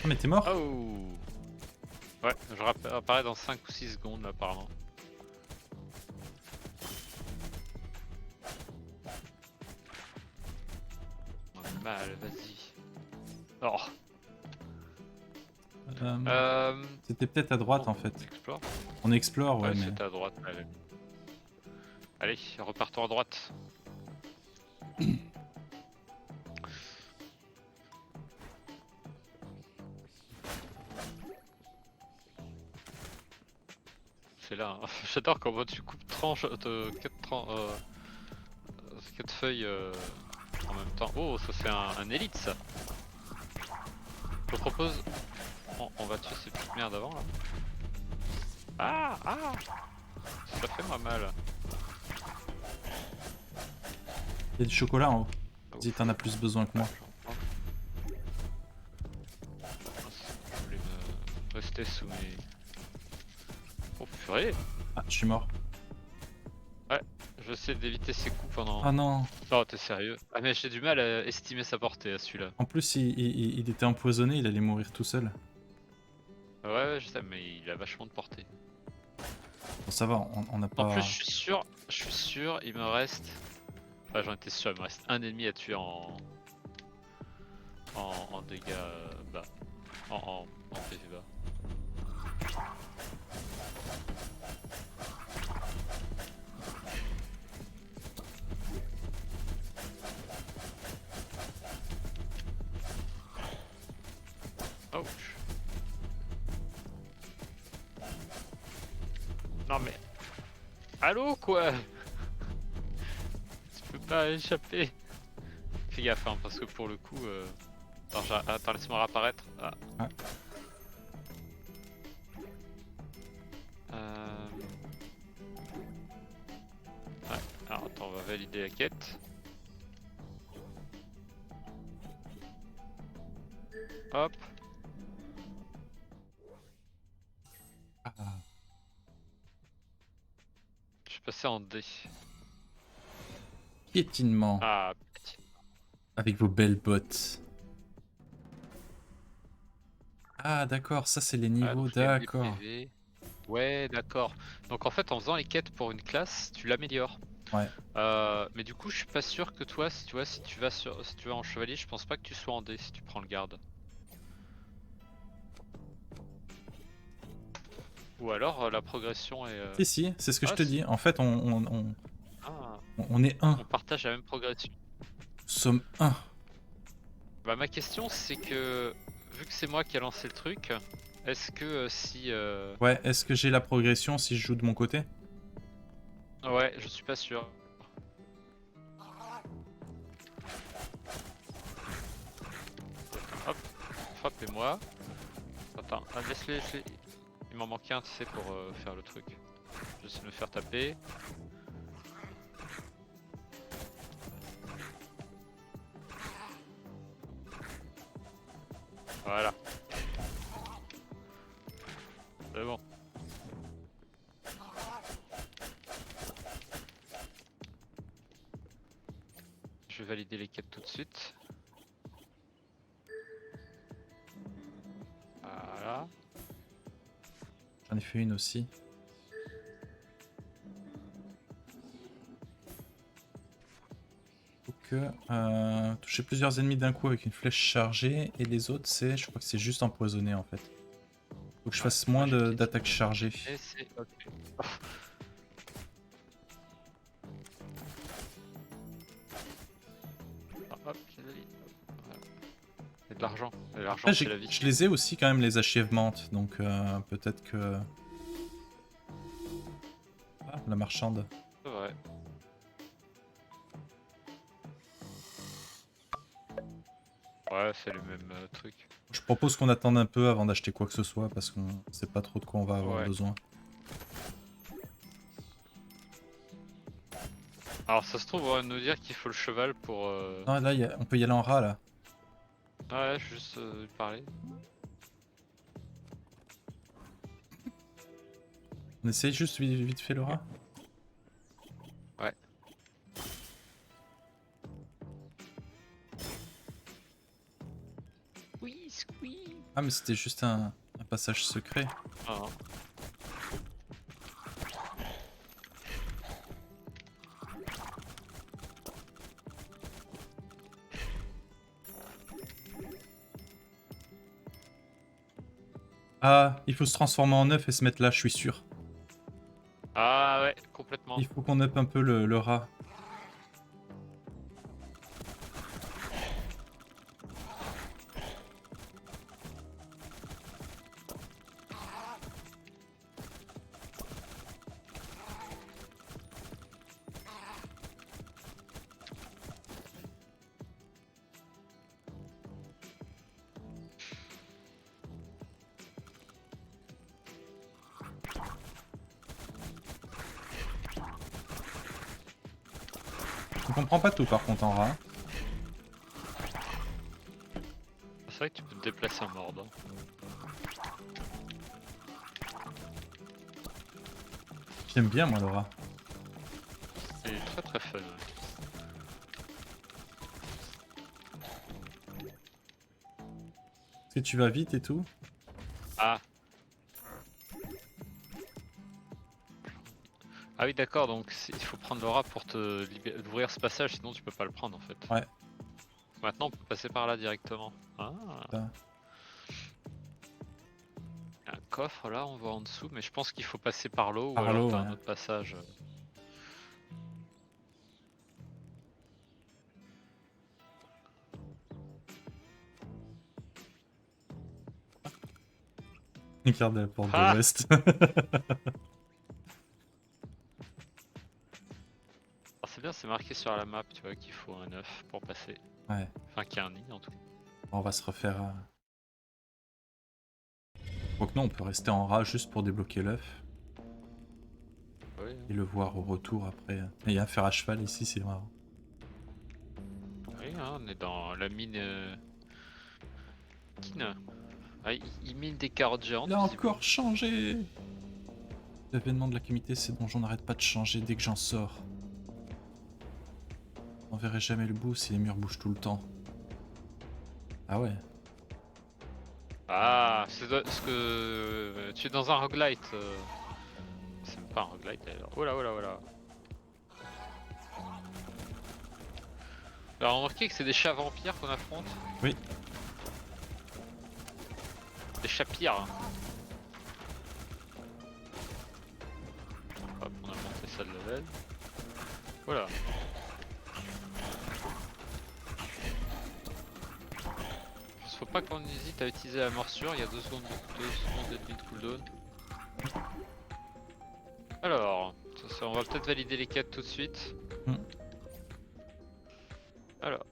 Ah, mais t'es mort? Oh. Ouais, je apparais dans 5 ou 6 secondes là, apparemment. Mal, vas-y. Oh. C'était peut-être à droite en fait. On explore. On explore, ouais, Ouais, mais... c'était à droite. Allez, allez, repartons à droite. C'est là. Hein. J'adore comment tu coupes tranches de 4 feuilles en même temps. Oh, ça c'est un élite ça. Je propose. On va tuer ces petites merdes avant là. Ah, ah. Ça fait moi mal. Il y a du chocolat en haut. Ah, Vas-y, ouf. t'en as plus besoin que moi. Je voulais me rester sous mes... Oh purée. Ah, je suis mort. Ouais, j'essaie d'éviter ses coups pendant... Ah non. Oh t'es sérieux? Ah mais j'ai du mal à estimer sa portée à celui-là. En plus, il était empoisonné, il allait mourir tout seul. Ouais, je sais, mais il a vachement de portée. Bon, ça va, on n'a En plus pas... je suis sûr, il me reste... Ouais j'en étais sûr, il me reste un ennemi à tuer en dégâts bas. En PV bas. Ouch. Non mais... Allô quoi? Tu peux pas échapper. Fais gaffe hein, parce que pour le coup... Attends, laisse-moi réapparaître. Ah. Ouais. Ouais, alors attends, on va valider la quête. Hop. Ah. Je suis passé en D. Piétinement. Ah, petit. Avec vos belles bottes. Ah, d'accord, ça c'est les Ah, niveaux, donc je gagne des d'accord. PV. Ouais, d'accord. Donc en fait, en faisant les quêtes pour une classe, tu l'améliores. Ouais. Mais du coup, je suis pas sûr que toi, si tu vois, si tu vas en chevalier, je pense pas que tu sois en D si tu prends le garde. Ou alors la progression est. Si, si, c'est ce que je Ah, te dis. En fait, ah, on est un. on partage la même progression. Nous sommes un. Bah ma question c'est que vu que c'est moi qui ai lancé le truc, est-ce que si Ouais, est-ce que j'ai la progression si je joue de mon côté? ouais, je suis pas sûr. Hop, frappez-moi. Attends, ah, laisse-les, laisse-les. Il m'en manque un, tu sais, pour faire le truc. J'essaie de me faire taper. Voilà. C'est bon. Je vais valider les quêtes tout de suite. Voilà. J'en ai fait une aussi. Faut que toucher plusieurs ennemis d'un coup avec une flèche chargée et les autres c'est, je crois que c'est juste empoisonné en fait. Faut que je fasse moins d'attaques chargées. Et c'est ok. Ah, hop, j'ai la vie. Voilà. Et de l'argent. Et l'argent Après, c'est la vie. je les ai aussi quand même les achievements, donc peut-être que... Ah, la marchande. C'est vrai. Ouais, c'est le même truc. Je propose qu'on attende un peu avant d'acheter quoi que ce soit parce qu'on sait pas trop de quoi on va avoir Ouais. besoin. Alors ça se trouve, on va nous dire qu'il faut le cheval pour... Ah là, on peut y aller en rat là. Ouais, je vais juste lui parler. On essaye juste vite fait le rat. Ouais. Ah, mais c'était juste un passage secret. Ah, Ah, il faut se transformer en œuf et se mettre là, je suis sûr. ah ouais, complètement. Il faut qu'on up un peu le rat. Je comprends pas tout par contre en rat. C'est vrai que tu peux te déplacer en mordant. J'aime bien moi le rat. C'est très très fun. Ouais. Est-ce que tu vas vite et tout? Ah. Ah oui d'accord, donc il faut prendre le rat pour te ouvrir ce passage, sinon tu peux pas le prendre en fait. Ouais. Maintenant on peut passer par là directement. Ah. Ça. Un coffre là, on voit en dessous, mais je pense qu'il faut passer par l'eau ou Par alors l'eau, t'as ouais. un autre passage. Regarde la porte de Ah, l'Ouest. c'est bien, c'est marqué sur la map, tu vois, qu'il faut un œuf pour passer. Ouais. Enfin, qu'il y a un nid en tout cas. On va se refaire. Donc non, on peut rester en rat juste pour débloquer l'œuf Oui, et le voir au retour après. Et il y a un fer à cheval ici, c'est marrant. oui hein, on est dans la mine. Kin. Ah, il mine des carottes géantes. Il a visiblement. encore changé. L'événement de la communauté, ces donjons n'arrêtent pas de changer dès que j'en sors. On verrait jamais le bout si les murs bougent tout le temps. Ah ouais. Ah, c'est ce que tu es dans un roguelite. C'est même pas un roguelite d'ailleurs. Oh là, oh là, oh là. Alors, remarquez que c'est des chats vampires qu'on affronte. Oui. Des chats pires. Hein. Hop, on a monté ça de level. Voilà. Faut pas qu'on hésite à utiliser la morsure, il y a 2 secondes, 2 secondes et demie de cooldown. Alors, on va peut-être valider les quêtes tout de suite. Hmm. Alors.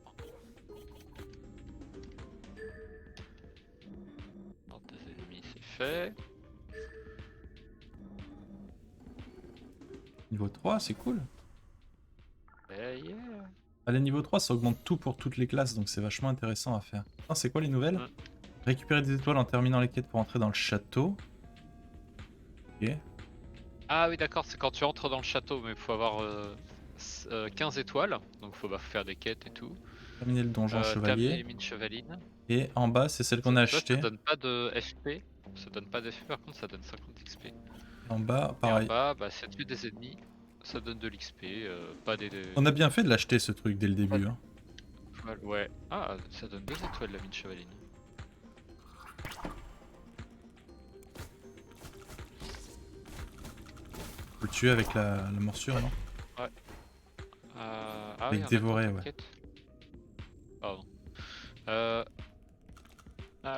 Ordre des ennemis, c'est fait. Niveau 3, c'est cool. Eh yeah. Allez, niveau 3, ça augmente tout pour toutes les classes, donc c'est vachement intéressant à faire. Ah, c'est quoi les nouvelles? Hmm. Récupérer des étoiles en terminant les quêtes pour entrer dans le château. Ok. Ah oui d'accord, c'est quand tu entres dans le château, mais il faut avoir 15 étoiles, donc faut faire des quêtes et tout. Terminer le donjon Terminer chevalier. les mines chevalines. Et en bas, c'est celle qu'on a Tu vois, ça achetée. donne pas de FP, ça donne pas d'FP, par contre ça donne 50 XP. En bas, Et en pareil. bas, bah, ça tue des ennemis, ça donne de l'XP, pas des... On a bien fait de l'acheter ce truc dès le début. Hein. Ouais. Ah, ça donne 2 étoiles la mine chevaline. Faut le tuer avec la morsure, non? Ah Avec oui, on a dévorer, tant de ouais. quêtes. Pardon. Ah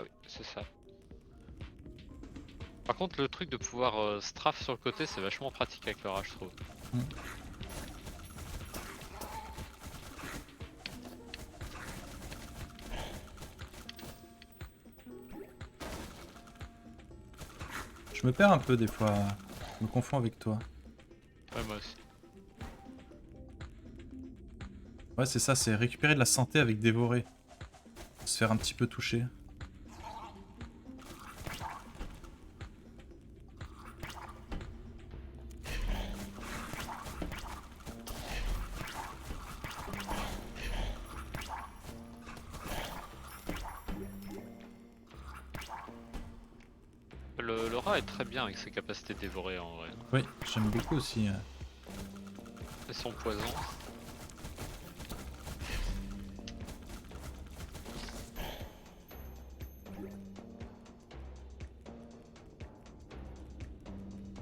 oui, c'est ça. Par contre, le truc de pouvoir strafe sur le côté, c'est vachement pratique avec le rage, je trouve. Mm. Je me perds un peu des fois. Je me confonds avec toi. Ouais, moi aussi. Ouais, c'est ça, c'est récupérer de la santé avec dévorer. Se faire un petit peu toucher. Ouais, très bien avec ses capacités dévorées en vrai. Oui, j'aime beaucoup aussi. Et son poison.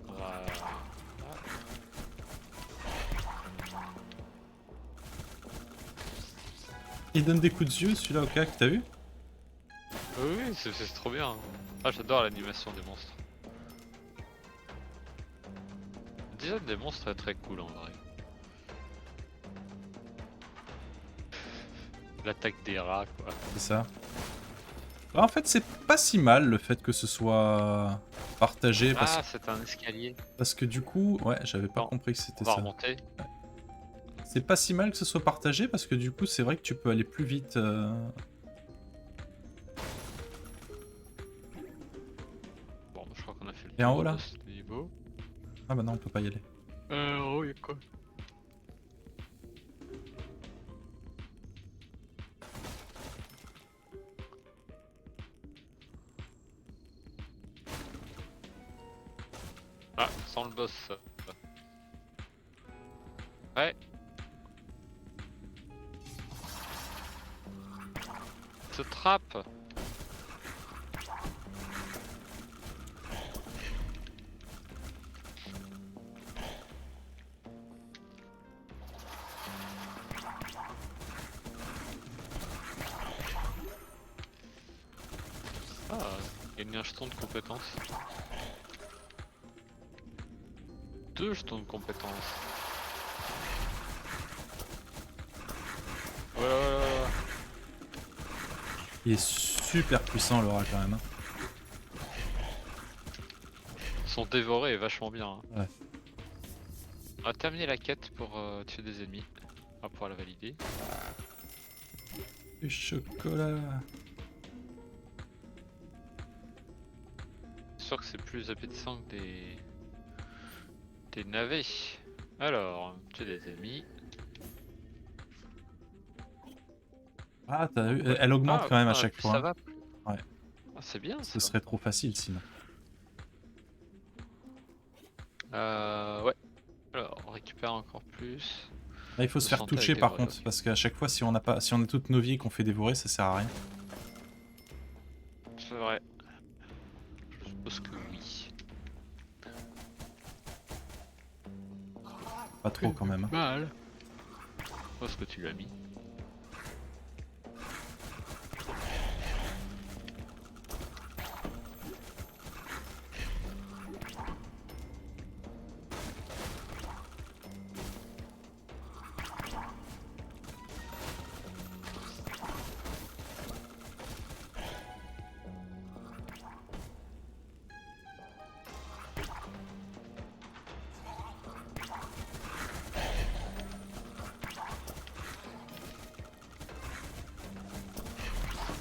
Voilà. Il donne des coups de yeux celui-là au cac, t'as vu? Oui, c'est trop bien. Ah, j'adore l'animation des monstres. Le design des monstres est très cool en vrai. L'attaque des rats, quoi. C'est ça. Bah, en fait, c'est pas si mal le fait que ce soit partagé Ah, c'est un escalier. parce que du coup, ouais, j'avais pas Attends, compris que on c'était va ça. remonter. C'est pas si mal que ce soit partagé parce que du coup, c'est vrai que tu peux aller plus vite. Bon, je crois qu'on a fait le Et en haut tour là? de ce niveau. Ah bah non, on peut pas y aller. Oh, y'a quoi? Ah, sans le boss. Ouais. Se trappe. Ah, gagner un jeton de compétence. 2 jetons de compétence. Voilà, voilà, voilà. Il est super puissant le rat quand même. Son dévoré est vachement bien. Hein. Ouais. On va terminer la quête pour tuer des ennemis. On va pouvoir la valider. Du chocolat. C'est sûr que c'est plus appétissant que des navets. Alors, tuer des ennemis. Ah, t'as vu, Ouais. elle augmente quand même à chaque Plus fois. ça Hein. va. Ouais. Ah, c'est bien Ce ça. serait trop facile sinon. Ouais. Alors, on récupère encore plus. Là, il faut De se faire santé toucher avec par dévoré, contre, ok. parce qu'à chaque fois, si on a toutes nos vies et qu'on fait dévorer, ça sert à rien. C'est vrai. Je suppose que oui. Pas trop quand même. Hein. Mal. Où est-ce que tu l'as mis?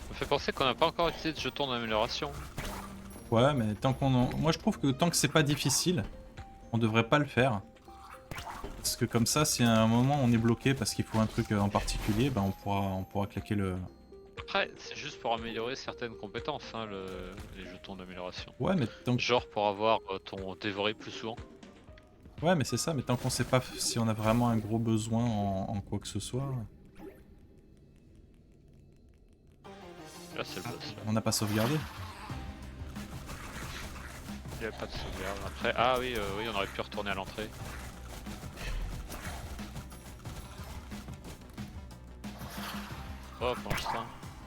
Ça me fait penser qu'on n'a pas encore utilisé de jeton d'amélioration. Ouais, mais tant qu'on moi je trouve que tant que c'est pas difficile, on devrait pas le faire. Parce que comme ça, si à un moment on est bloqué parce qu'il faut un truc en particulier, ben on pourra claquer le... Après, c'est juste pour améliorer certaines compétences, hein, les jetons d'amélioration. Ouais, mais Genre pour avoir ton dévoré plus souvent. ouais, mais c'est ça, mais tant qu'on sait pas si on a vraiment un gros besoin en quoi que ce soit, Là, c'est le boss. Là. on n'a pas sauvegardé. Il n'y a pas de sauvegarde. Après, ah oui, oui, on aurait pu retourner à l'entrée. Oh, pour l'instant.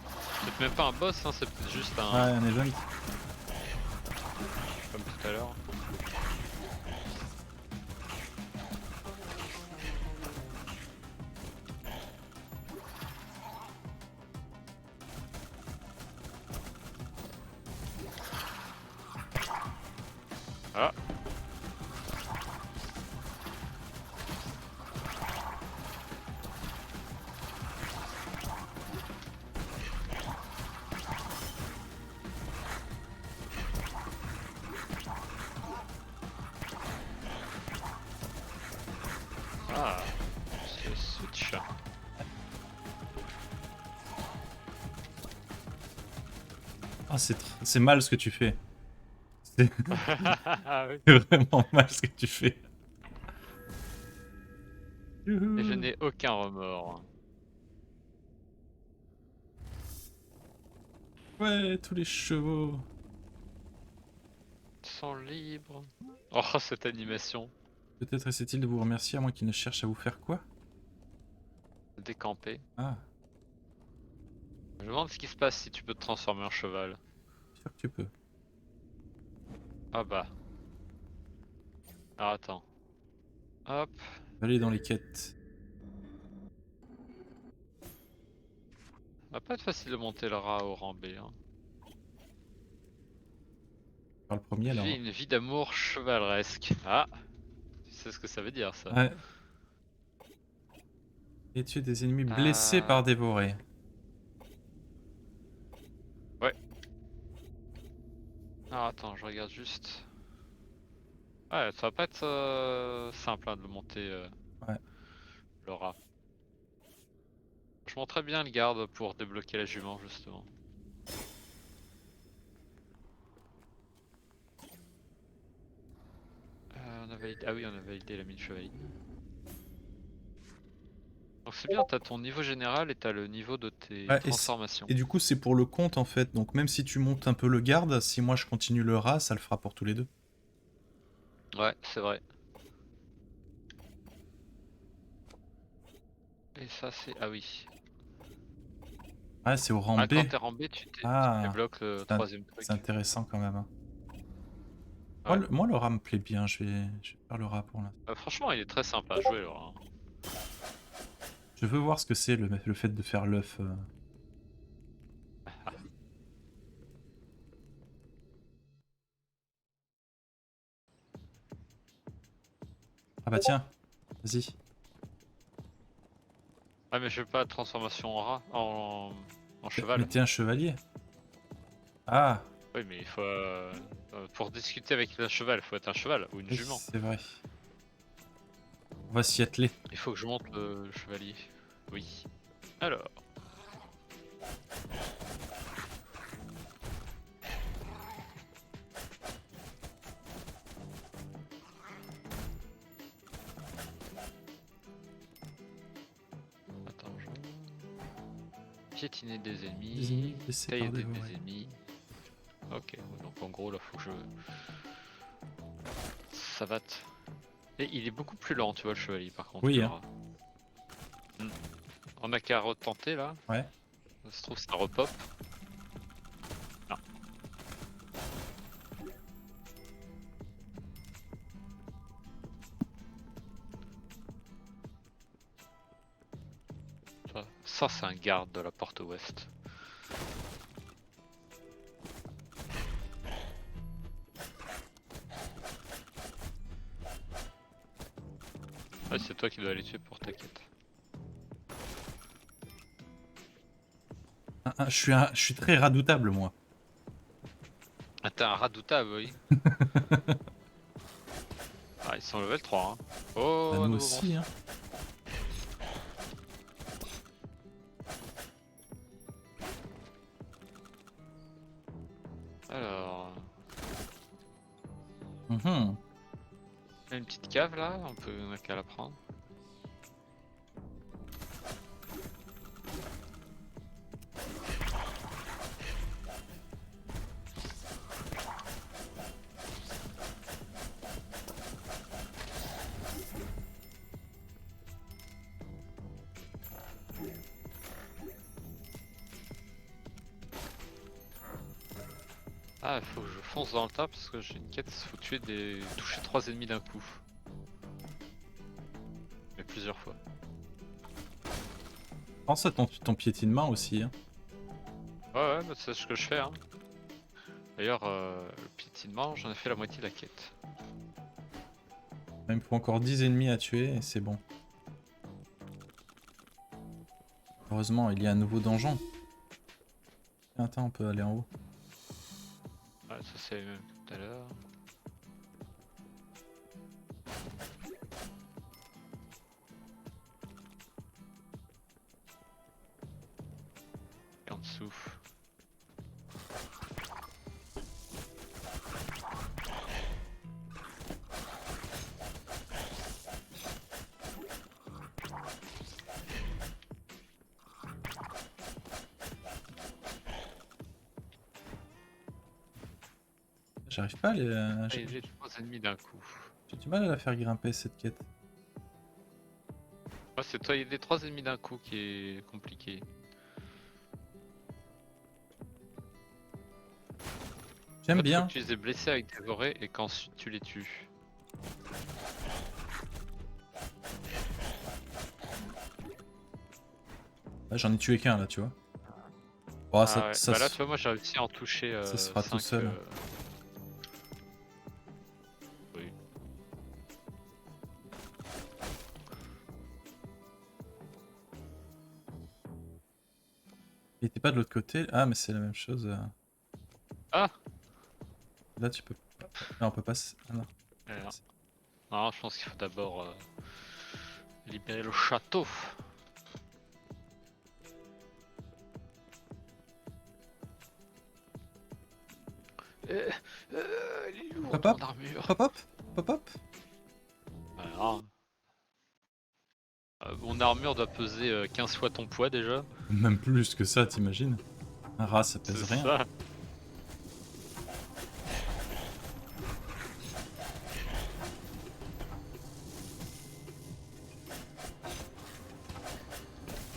C'est peut-être même pas un boss, hein, c'est peut-être juste Ouais, un. un event. Comme tout à l'heure. Ah. Ah. C'est le switch. Ah, c'est mal ce que tu fais. C'est Ah oui. c'est vraiment mal ce que tu fais. Et je Youhou. n'ai aucun remords. Ouais, tous les chevaux. Ils sont libres. Oh, cette animation. Peut-être essaie-t-il de vous remercier à moins qu'il ne cherche à vous faire quoi? Décamper. Ah, Je me demande ce qui se passe si tu peux te transformer en cheval. sûr que tu peux. Ah bah. Alors attends. Hop. Allez dans les quêtes. Ça va pas être facile de monter le rat au rang B. Hein. Par le premier Vis alors. une vie d'amour chevaleresque. Ah, tu sais ce que ça veut dire ça. Ouais. Et tuer des ennemis blessés Euh... par dévorés. Ouais. Alors attends, je regarde juste. Ouais, ça va pas être simple hein, de le monter Ouais. le rat. Je monterais bien le garde pour débloquer la jument justement. On a validé... Ah oui, on a validé la mine chevalier. Donc c'est bien, t'as ton niveau général et t'as le niveau de tes Ouais, transformations. et du coup, c'est pour le compte en fait. Donc, même si tu montes un peu le garde, si moi je continue le rat, ça le fera pour tous les deux. Ouais, c'est vrai. Et ça c'est... Ah oui. Ouais, c'est au rang Ah, B. quand t'es en B, tu Ah, débloques le c'est troisième c'est truc. intéressant quand même, hein. Ouais. Moi, le rat me plaît bien. Je vais faire le rat pour l'instant. Franchement, il est très sympa à jouer alors. Hein. Je veux voir ce que c'est le fait de faire l'œuf. Ah bah tiens, vas-y. Ah mais je veux pas de transformation en rat, en Mais cheval. t'es un chevalier. Ah, Oui mais il faut... pour discuter avec un cheval, il faut être un cheval ou une oui, jument. c'est vrai. On va s'y atteler. Il faut que je monte le chevalier. Oui. Alors. Attends, piétiner des Des ennemis, ennemis blessés par tailler des dévorés. ennemis. Ok, donc en gros là faut que je... Ça va. Et il est beaucoup plus lent, tu vois, le chevalier par contre que Oui, le hein. rat. On a qu'à retenter là. Ouais. Ça se trouve ça repop. Non. Ça c'est un garde de la porte ouest. Ouais, c'est toi qui dois les tuer pour ta quête. Je suis très redoutable, moi. Ah, t'es un redoutable, oui. Ah, ils sont level 3. Hein. Bah, Oh, un nous nouveau aussi, monstre. hein. Alors, Mhm. il y a une petite cave là, on a qu'à la prendre. Ah, il faut que je fonce dans le tas parce que j'ai une quête, il faut toucher 3 ennemis d'un coup. Mais plusieurs fois. Pense à ton piétinement aussi, hein. Ouais, bah, c'est ce que je fais. Hein. D'ailleurs, le piétinement, j'en ai fait la moitié de la quête. Il me faut encore 10 ennemis à tuer et c'est bon. Heureusement, il y a un nouveau donjon. Attends, on peut aller en haut. Ouais, ça c'est même tout à l'heure. Et en dessous. J'arrive pas à les... Allez, j'ai 3 ennemis d'un coup. J'ai du mal à la faire grimper cette quête. Ouais, c'est toi, il y a des 3 ennemis d'un coup qui est compliqué. En J'aime fait, faut bien. que tu les aies blessés avec des vorets et qu'ensuite tu les tues. Là, j'en ai tué qu'un là, tu vois. Oh, Ah ouais, ça, bah là tu vois, moi j'ai réussi à en toucher ça se fera tout 5. seul. Oui. Il était pas de l'autre côté. Ah, mais c'est la même chose. Ah Là, tu peux pas. Non, on peut pas. Ah, non. Alors, non, je pense qu'il faut d'abord libérer le château. Il est lourd Hop ton hop. armure. Hop hop. Hop hop. Alors, mon armure doit peser 15 fois ton poids déjà. Même plus que ça, t'imagines. Un rat, ça pèse C'est rien. ça.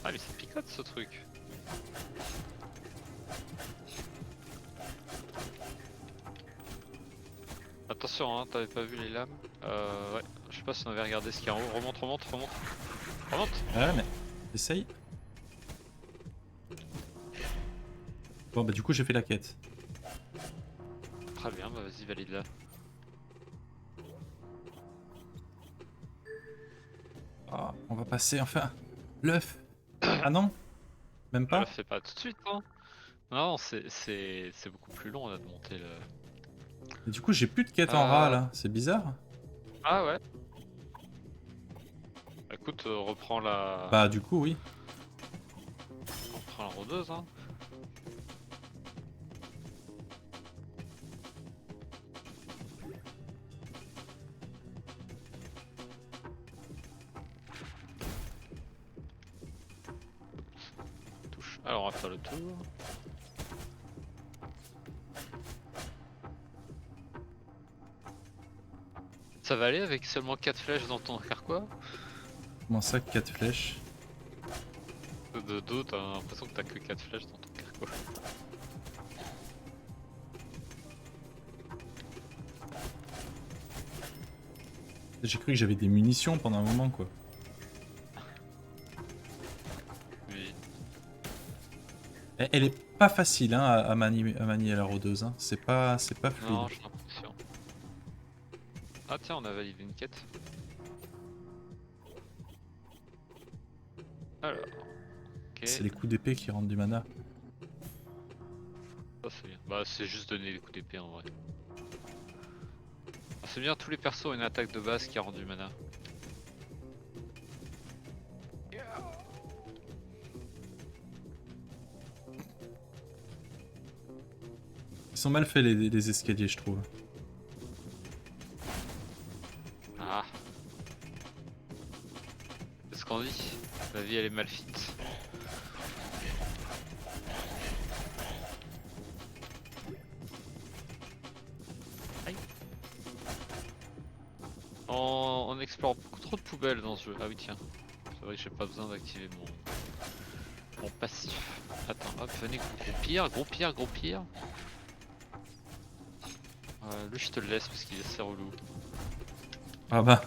Ah mais ça picote ce truc. Attention hein, t'avais pas vu les lames. Ouais, je sais pas si on avait regardé ce qu'il y a en haut. Remonte, remonte, remonte. Remonte. Ouais, mais. Essaye. Bon, bah, du coup, j'ai fait la quête. Très bien, bah vas-y valide là. Oh, on va passer enfin. L'œuf. Ah non. Même Je le pas. fais pas tout de suite hein. Non, c'est beaucoup plus long là de monter le... Et du coup, j'ai plus de quête en rat Euh... là. C'est bizarre. Ah ouais. Écoute, reprends la... Bah, du coup, oui. Reprends la rôdeuse hein. Touche. Alors on va faire le tour. Ça va aller avec seulement 4 flèches dans ton carquois? Comment ça, 4 flèches? De dos, t'as l'impression que t'as que 4 flèches dans ton carquois. J'ai cru que j'avais des munitions pendant un moment, quoi. Oui. Elle est pas facile hein, à manier la rôdeuse. Hein. C'est pas fluide. Non, j'ai l'impression. Ah tiens, on a validé une quête. Alors, ok. C'est les coups d'épée qui rendent du mana. Ça c'est bien. Bah c'est juste donner des coups d'épée en vrai. Ah, c'est bien, tous les persos ont une attaque de base qui rend du mana. Ils sont mal faits les escaliers, je trouve. Ah. C'est ce qu'on dit. La vie elle est mal faite. Aïe. On explore beaucoup trop de poubelles dans ce jeu. Ah oui tiens. C'est vrai que j'ai pas besoin d'activer mon passif. Attends, hop, venez gros pire, gros pire, gros pire. Lui je te le laisse parce qu'il est assez relou. Ah bah.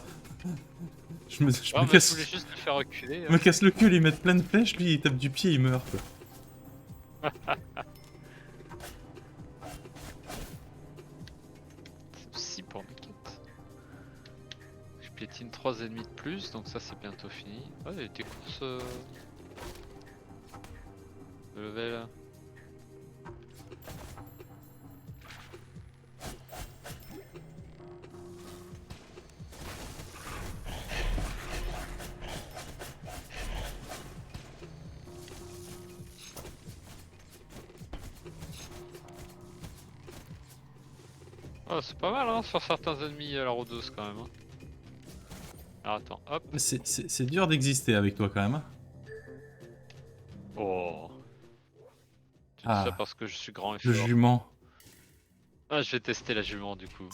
Je me Je voulais juste le faire reculer. me casse le cul, ils mettent plein de flèches, lui il tape du pied, il meurt quoi. C'est aussi pour mes quêtes. Je piétine 3 ennemis de plus, donc ça c'est bientôt fini. Ouais, il y a des courses de level. Oh, c'est pas mal hein, sur certains ennemis à la rôdeuse quand même. Hein. Alors attends, hop. C'est dur d'exister avec toi quand même. Hein. Oh. Tu dis ça Ah, parce que je suis grand et le fort. jument. Ah, je vais tester la jument du coup.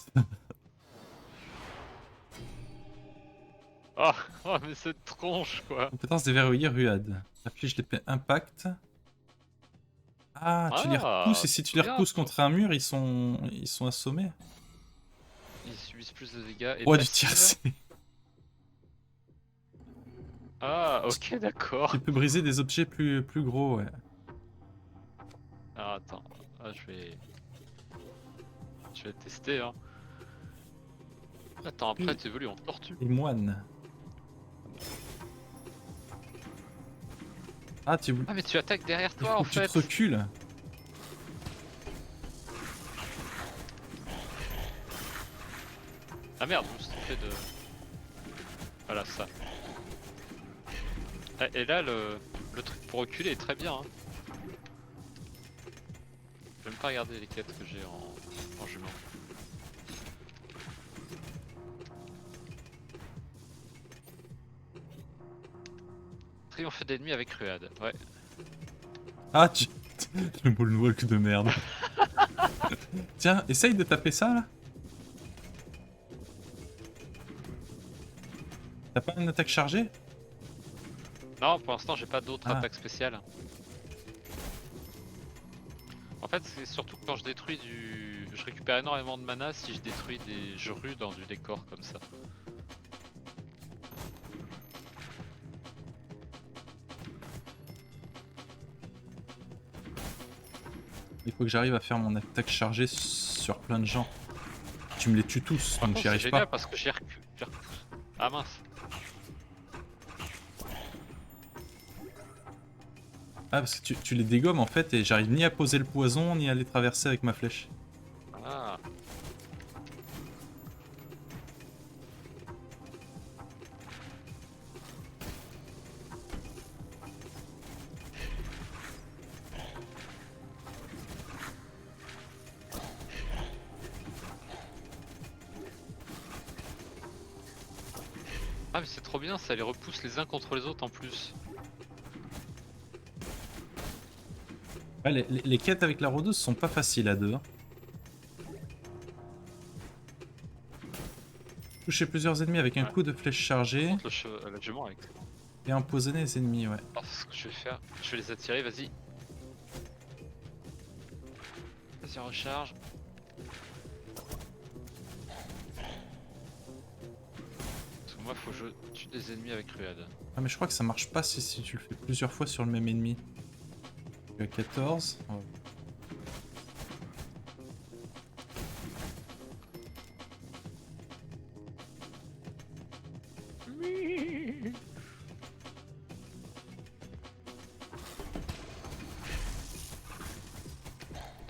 Ah, oh, mais cette tronche quoi. Compétence déverrouillée ruade. Affiche l'épée impact. Ah, tu les repousses Ah, et si c'est tu trop les bien repousses ça. contre un mur, ils sont assommés. Ils subissent plus de dégâts et Roi du passive. tiercé. Ah, ok, Tu d'accord. peux briser des objets plus gros, ouais. Alors attends, ah, je vais tester hein. Attends, après Et, tu évolues en tortue. et moine. Ah, Ah, mais tu attaques derrière il toi en faut que tu te fait. recules. Ah merde, je me suis fait de. Voilà ça. Ah, et là le truc pour reculer est très bien hein. Je vais même pas regarder les quêtes que j'ai en jument. Triomphe d'ennemis avec ruade, ouais. Ah, le moonwalk de merde. Tiens, essaye de taper ça, là. T'as pas une attaque chargée? Non, pour l'instant j'ai pas d'autres Ah, attaques spéciales. En fait, c'est surtout quand je détruis du. Je récupère énormément de mana si je détruis des. Je rue dans du décor comme ça. il faut que j'arrive à faire mon attaque chargée sur plein de gens. Tu me les tues tous, Par donc contre, j'y c'est arrive génial pas. parce que j'y recule. Ah mince. Ah, parce que tu les dégommes, en fait, et j'arrive ni à poser le poison, ni à les traverser avec ma flèche. Ah. Ah, mais c'est trop bien, ça les repousse les uns contre les autres en plus. Ouais, les quêtes avec la rôdeuse sont pas faciles à deux, hein. Toucher plusieurs ennemis avec un Ouais. coup de flèche Par chargée contre, la jument avec. et empoisonner les ennemis, ouais. Alors, ce que je vais faire, je vais les attirer, vas-y. Vas-y, recharge. Parce que moi, faut que je tue des ennemis avec ruade. Ah, mais je crois que ça marche pas si tu le fais plusieurs fois sur le même ennemi. Tu as 14. Ouais.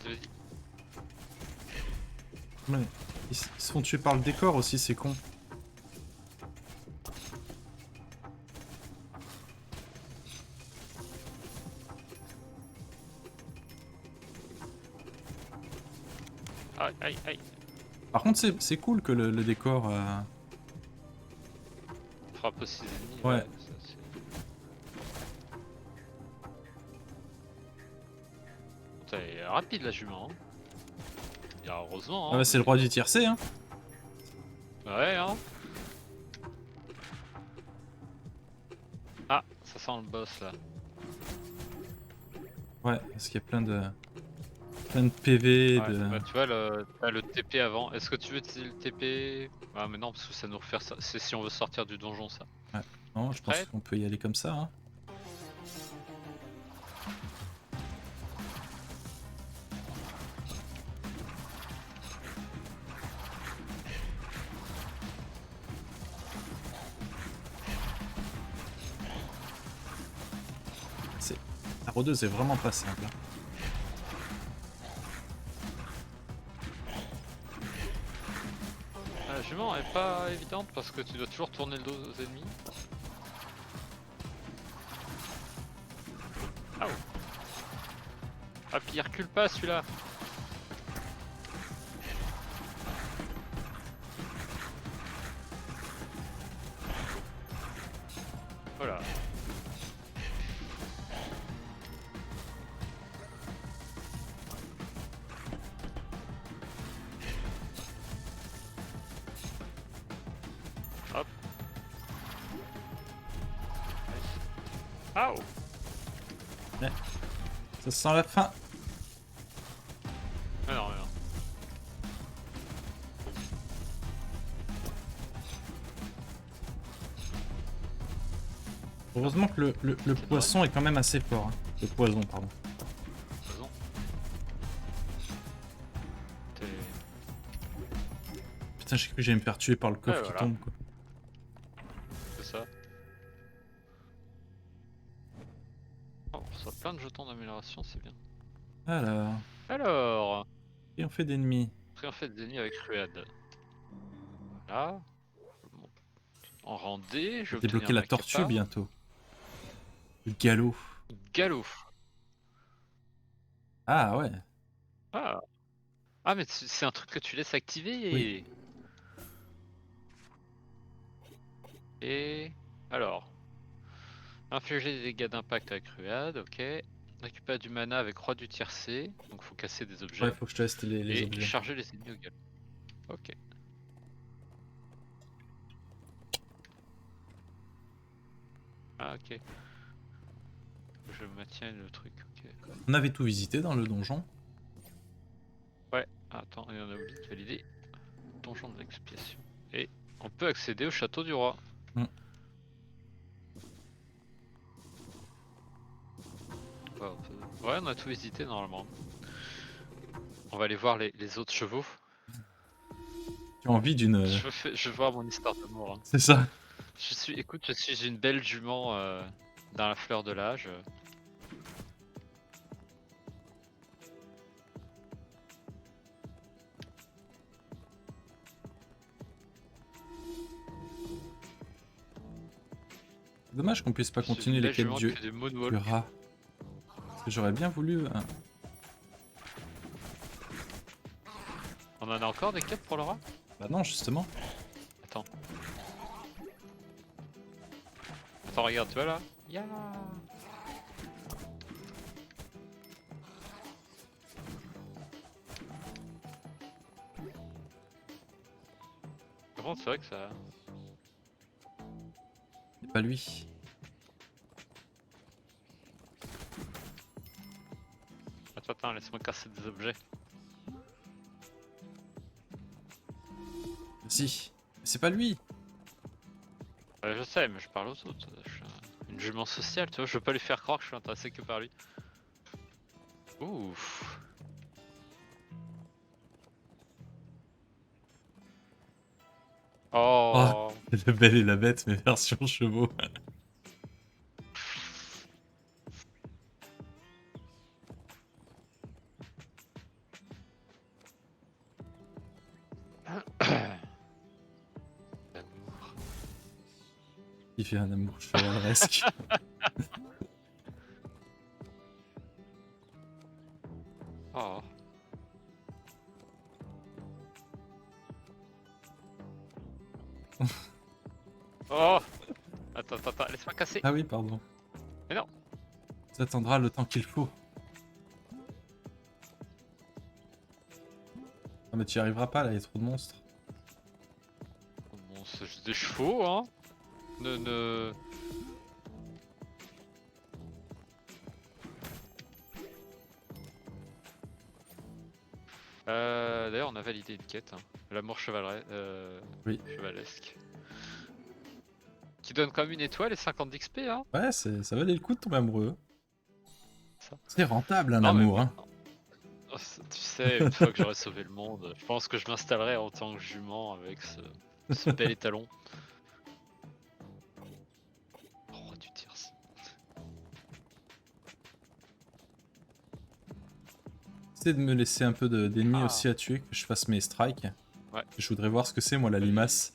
Vas-y. Ouais. Ils se font tuer par le décor aussi, c'est con. Aïe, aïe, aïe. Par contre, c'est cool que le décor. Frappe aussi les ennemis, Ouais. ouais. Ça, c'est rapide la jument. Hein. Et heureusement. Ah Hein, bah, c'est le roi du tiercé, hein. Ouais, hein. Ah, ça sent le boss là. Ouais, parce qu'il y a plein de PV, Ouais, de. bah tu vois, t'as le TP avant. Est-ce que tu veux utiliser le TP? Ah, mais non, parce que ça nous refait ça. C'est si on veut sortir du donjon, ça. Ouais. Non, je pense Prêt? qu'on peut y aller comme ça, hein. La rôdeuse est vraiment pas simple, hein. La jument est pas évidente parce que tu dois toujours tourner le dos aux ennemis. Ah, oh. Ah, puis il recule pas celui-là. Voilà. Hop. Nice. Ow. Ça sent la fin. Ah non, non. Heureusement que le poisson est quand même assez fort. Hein. Le poison, pardon. Raison. Putain, j'ai cru que j'allais me faire tuer par le coffre qui voilà. tombe, quoi. C'est ça. Oh, on reçoit plein de jetons d'amélioration, c'est bien. Alors, Et on fait d'ennemis. triompher des ennemis avec Ruade. Voilà. Bon. En rang D, je vais obtenir Débloquer la ma tortue capa. bientôt. Le galop. Galop. Ah ouais. Ah. Ah, mais c'est un truc que tu laisses activer. Oui. Et alors, infliger des dégâts d'impact avec Ruade, ok. Récupérer du mana avec Roi du tiercé, donc faut casser des objets. Ouais, faut que je teste les Et objets. charger les ennemis au galop. Ok. Ah, ok. Je maintiens le truc, ok. On avait tout visité dans le donjon. Ouais, attends, et on a oublié de valider donjon de l'expiation. Et on peut accéder au château du roi. Mm. Ouais, on a tout visité normalement. On va aller voir les autres chevaux. Tu as envie d'une... Je veux voir mon histoire d'amour. Hein. C'est ça. Écoute, je suis une belle jument dans la fleur de l'âge. Dommage qu'on puisse pas continuer les quêtes du rat. Parce que j'aurais bien voulu... On en a encore des quêtes pour le rat? Bah non, justement. Attends. Attends, regarde, tu vois là? Yeah. Par contre, c'est vrai que ça... C'est pas lui. Attends, laisse-moi casser des objets. Si. C'est pas lui. Je sais, mais je parle aux autres. Je suis une jument sociale, tu vois, je veux pas lui faire croire que je suis intéressé que par lui. Ouf. Oh. La belle et la bête, mais version chevaux. L'amour. Il fait un amour chevaleresque. Oh. Oh. Attends, laisse-moi casser. Ah oui, pardon. Mais non. Ça attendra le temps qu'il faut. Ah mais tu y arriveras pas là, il y a trop de monstres. Bon, c'est juste des chevaux, hein. D'ailleurs, on a validé une quête, hein. L'amour Oui. chevalesque. Qui donne quand même une étoile et 50 d'XP, hein. Ouais, ça valait le coup de tomber amoureux. Ça. C'est rentable un Non, amour, mais... hein. Oh, tu sais, une fois que j'aurai sauvé le monde, je pense que je m'installerai en tant que jument avec ce bel étalon. Roi du tierce. Essaye de me laisser un peu d'ennemis aussi à tuer, que je fasse mes strikes. Ouais. Je voudrais voir ce que c'est moi la limace.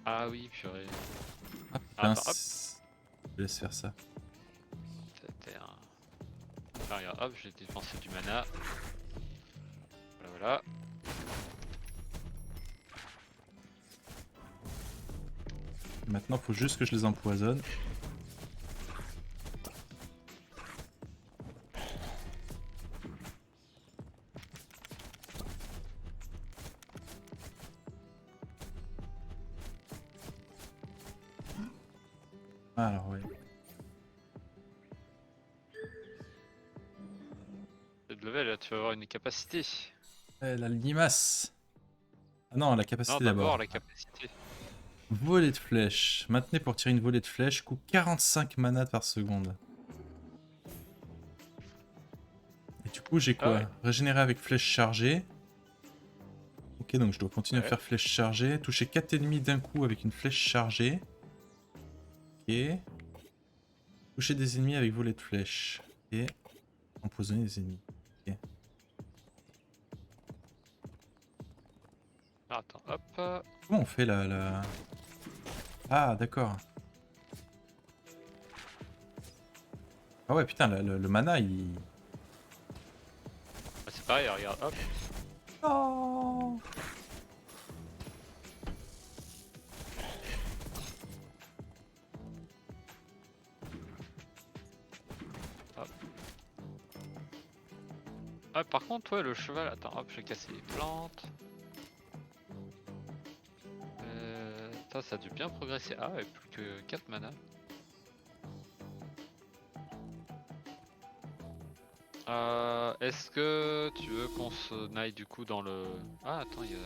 Ah oui, purée. Hop, Attends, hop. pince. Je laisse faire ça. C'était un... Ah, regarde, hop, j'ai dépensé du mana. Voilà. Maintenant, faut juste que je les empoisonne. Alors, ouais. Cette level, là, tu vas avoir une capacité. La limace. Ah non, la Non, capacité d'abord d'abord. la capacité. Volée de flèche. Maintenez pour tirer une volée de flèche. Coûte 45 mana par seconde. Et du coup, j'ai Ah quoi? ouais. Régénérer avec flèche chargée. Ok, donc je dois continuer à Ouais. faire flèche chargée. Toucher 4 ennemis d'un coup avec une flèche chargée. Ok. Toucher des ennemis avec volée de flèche. Ok. Empoisonner des ennemis. Ok. Attends, hop. Comment on fait la... Ah, d'accord. Ah ouais, putain, le mana, il... Bah, c'est pareil, regarde, hop. Oh. Ah, par contre, ouais, le cheval, attends, hop, j'ai cassé les plantes. Ça a dû bien progresser. Ah, ouais, plus que 4 mana. Est-ce que tu veux qu'on se aille du coup dans le... Ah, attends, il y a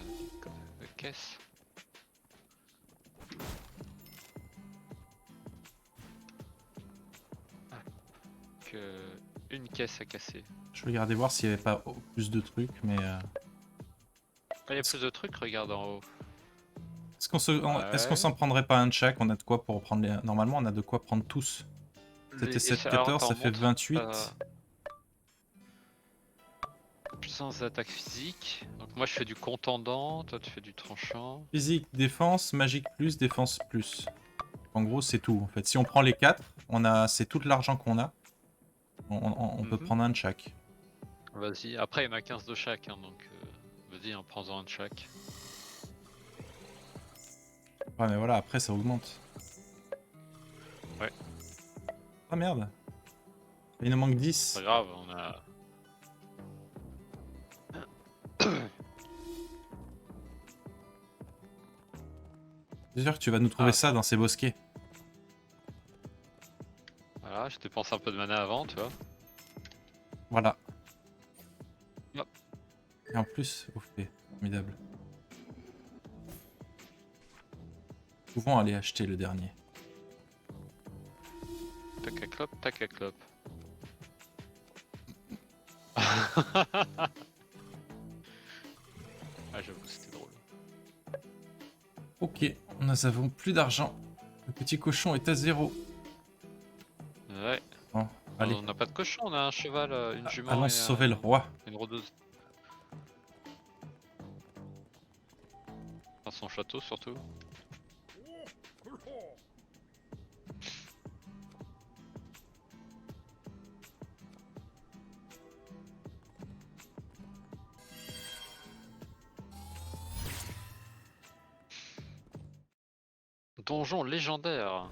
une caisse. Ah, une caisse à casser. Je regardais voir s'il n'y avait pas plus de trucs, mais... Ah, il y a plus de trucs, regarde en haut. Est-ce qu'on Ouais. s'en prendrait pas un de chaque? On a de quoi pour prendre les... Normalement, on a de quoi prendre tous. C'était Alors 7-14, ça attends, fait montre. 28. Puissance d'attaque physique. Donc moi je fais du contendant, toi tu fais du tranchant. Physique, défense, magique plus, défense plus. En gros, c'est tout, en fait. Si on prend les 4, c'est tout l'argent qu'on a. On peut prendre un de chaque. Vas-y, après il y en a 15 de chaque, hein, donc vas-y, en prends-en un de chaque. Ouais, mais voilà, après, ça augmente. Ouais. Ah merde. Il en manque 10. Pas grave, on a... C'est sûr que tu vas nous trouver ça attends. dans ces bosquets. Voilà, je dépense un peu de mana avant, tu vois. Voilà. Hop. Et en plus, au fait, formidable. Nous pouvons aller acheter le dernier. Tac à clope, tac à clope. Ah j'avoue c'était drôle. Ok, nous avons plus d'argent. Le petit cochon est à 0. Ouais. Bon, allez, On n'a pas de cochon, on a un cheval, une jument allons et sauver le roi. une rôdeuse. Dans son château surtout. Donjon légendaire.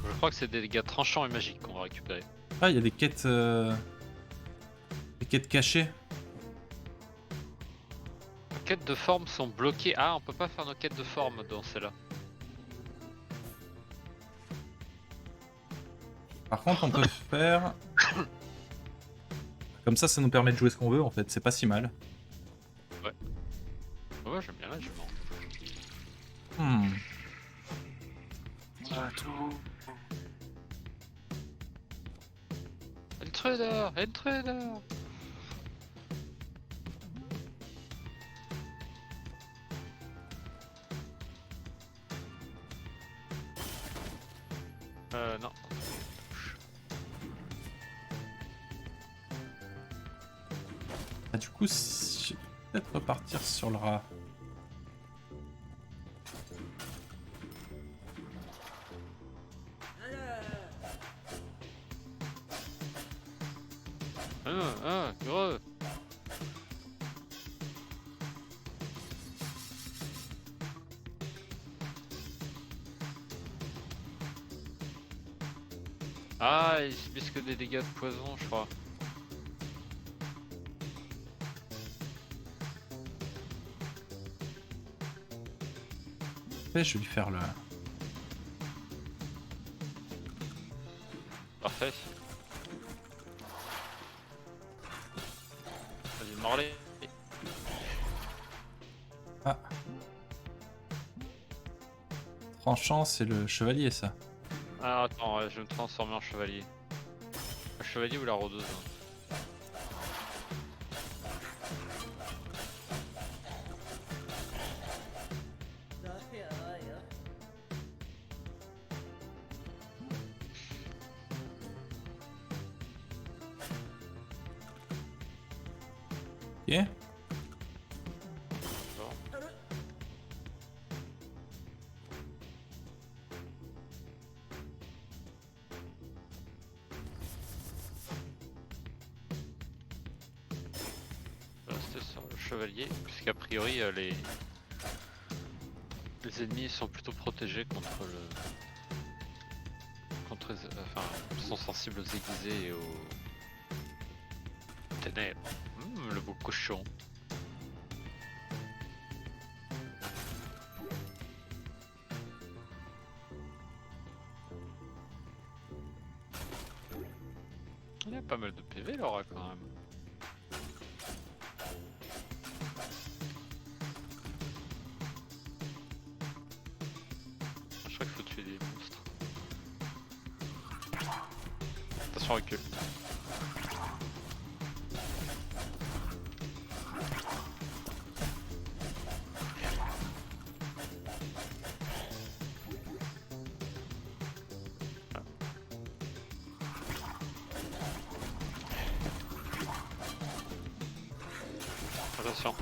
Je crois que c'est des dégâts tranchants et magiques qu'on va récupérer. Ah, il y a des quêtes... Des quêtes cachées. Nos quêtes de forme sont bloquées. Ah, on peut pas faire nos quêtes de forme dans celle-là. Par contre, on peut faire... Comme ça nous permet de jouer ce qu'on veut, en fait. C'est pas si mal. Ouais, j'aime bien la jument. Hmm. Intruder! Intruder! Non. Ah, du coup, je vais peut-être repartir sur le rat. Gros! Ah, il subissent que des dégâts de poison, je crois. Après, je vais lui faire le... fait. Vas-y, mords-les. Ah. Tranchant, c'est le chevalier, ça. Ah, attends, ouais, je vais me transformer en chevalier. Le chevalier ou la rôdeuse hein. Ok. Rester sur le chevalier, puisqu'a priori les ennemis sont plutôt protégés contre enfin, ils sont sensibles aux aiguisés et aux ténèbres. Le beau cochon. Il y a pas mal de PV Laura quand même. Je crois qu'il faut tuer des monstres. Attention recul. Attention.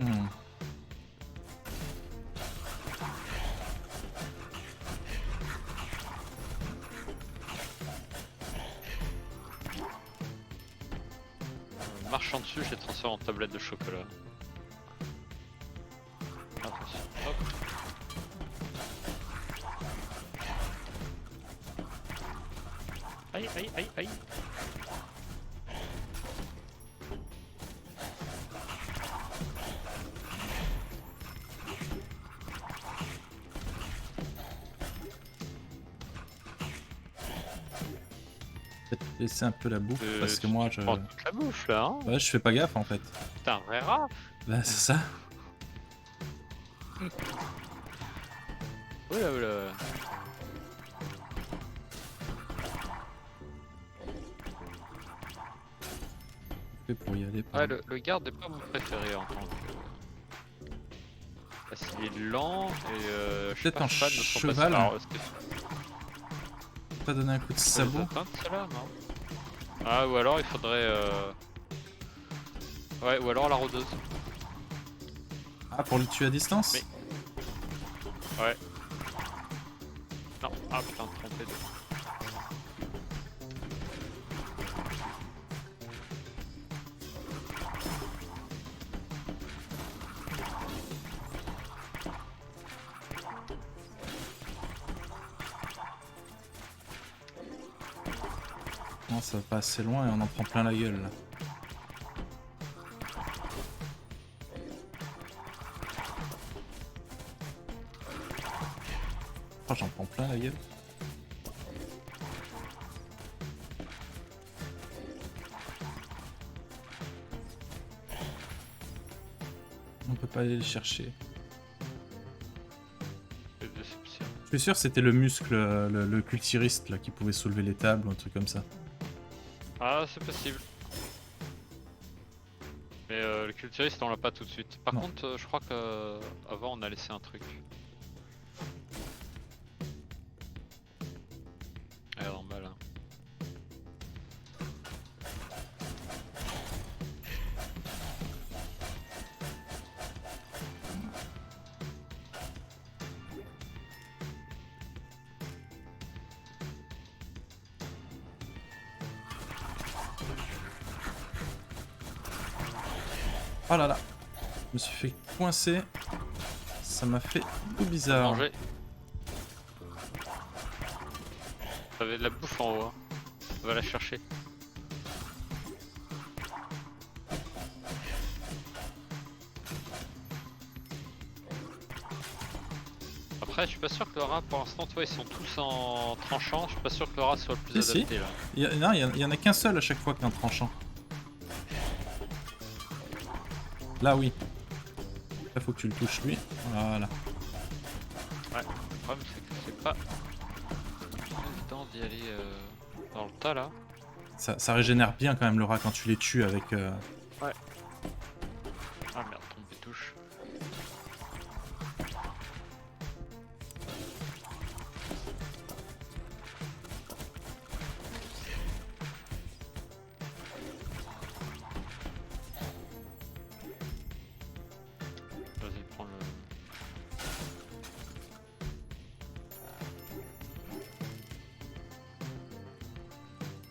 Hmm. Marchant dessus, j'ai transformé en tablette de chocolat. Attention, hop. Aïe, aïe, aïe, aïe. Peut-être laisser un peu la bouffe parce que moi je. Prends toute la bouffe là, hein. Ouais, je fais pas gaffe en fait. T'es un vrai rat. Bah, c'est ça. Oula, oula. Fait pour y aller. par Ouais, le garde n'est pas mon préféré en tant que. Parce qu'il est lent et je suis Peut-être pas un fan de son cheval. passif. Alors, est-ce que Pas donner un coup de sabot. celle-là, non? Ah, ou alors il faudrait. Ouais, ou alors la rôdeuse. Ah, pour le tuer à distance. Mais- Ouais. Non, ah putain, trompé de. Non, ça va pas assez loin et on en prend plein la gueule là. Oh, j'en prends plein la gueule. On peut pas aller les chercher. Quelle déception. Je suis sûr que c'était le muscle, le cultiriste là qui pouvait soulever les tables ou un truc comme ça. Ah, c'est possible. Mais le culturiste, on l'a pas tout de suite. Par Non. contre, je crois que avant on a laissé un truc. Ah, normal. Hein. Oh là là, je me suis fait coincer. Ça m'a fait tout bizarre. Manger. T'avais de la bouffe en haut, hein. Va la chercher. Après, je suis pas sûr que le rat, pour l'instant, toi, ils sont tous en tranchant. Je suis pas sûr que le rat soit le plus Si, si. adapté là. Non, il y en a qu'un seul à chaque fois qu'un tranchant. Là, oui. Là, faut que tu le touches lui. Voilà. Ouais, le problème, c'est que c'est pas évident d'y aller dans le tas là. Ça régénère bien quand même le rat quand tu les tues avec... Ouais. Ah merde, tombe des touches. Vas-y, prends le.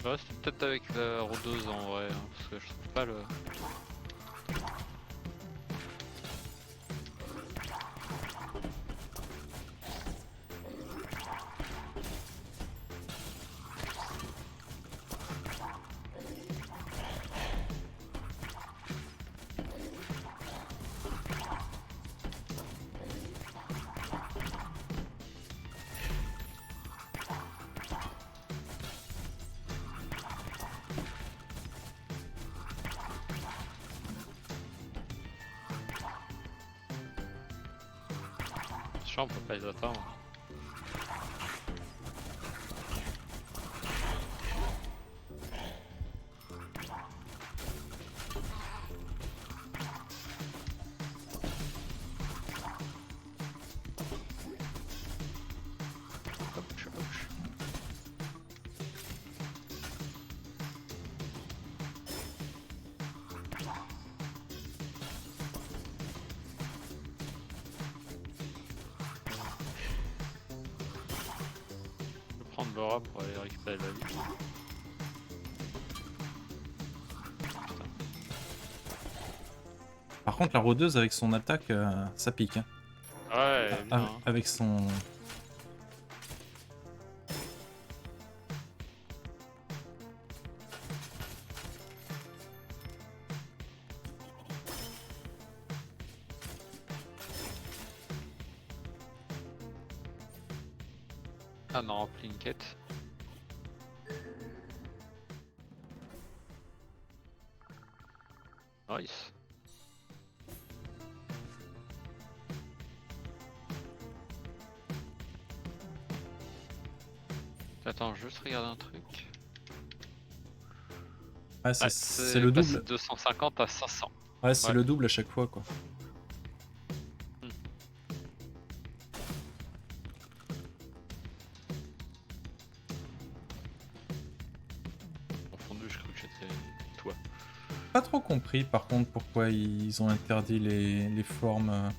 Bah, c'est peut-être avec la rôdeuse en vrai, hein, parce que je trouve pas le. On peut pas les attendre. Hop. Je vais prendre le rat pour aller récupérer la vie. Par contre, la rôdeuse avec son attaque, ça pique. Hein. Ouais, bien, hein. Avec son... Ah non, rempli une quête. Nice. Attends, je vais juste regarder un truc. Ouais, Ouais, c'est le double. De 250 à 500. Ouais, c'est Ouais. le double à chaque fois, quoi. Confondu, je crois que j'étais toi. Pas trop compris, par contre, pourquoi ils ont interdit les formes...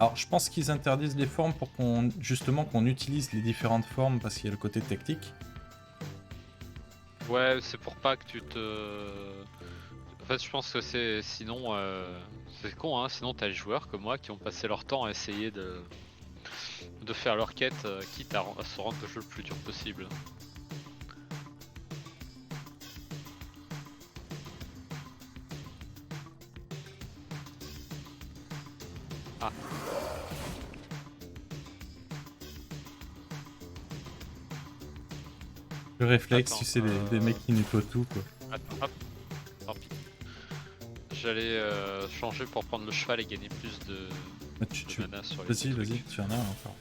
Alors, je pense qu'ils interdisent les formes pour qu'on justement qu'on utilise les différentes formes, parce qu'il y a le côté tactique. Ouais, c'est pour pas que tu te... En fait, je pense que c'est... Sinon, c'est con, hein. Sinon, t'as les joueurs comme moi qui ont passé leur temps à essayer de faire leur quête, quitte à se rendre le jeu le plus dur possible. Ah. Le réflexe, Attends, tu sais, des mecs qui nettoient tout, quoi. Attends, hop, tant pis. J'allais changer pour prendre le cheval et gagner plus de, Ah, de mana sur les Vas-y, trucs. vas-y, tu en as un encore.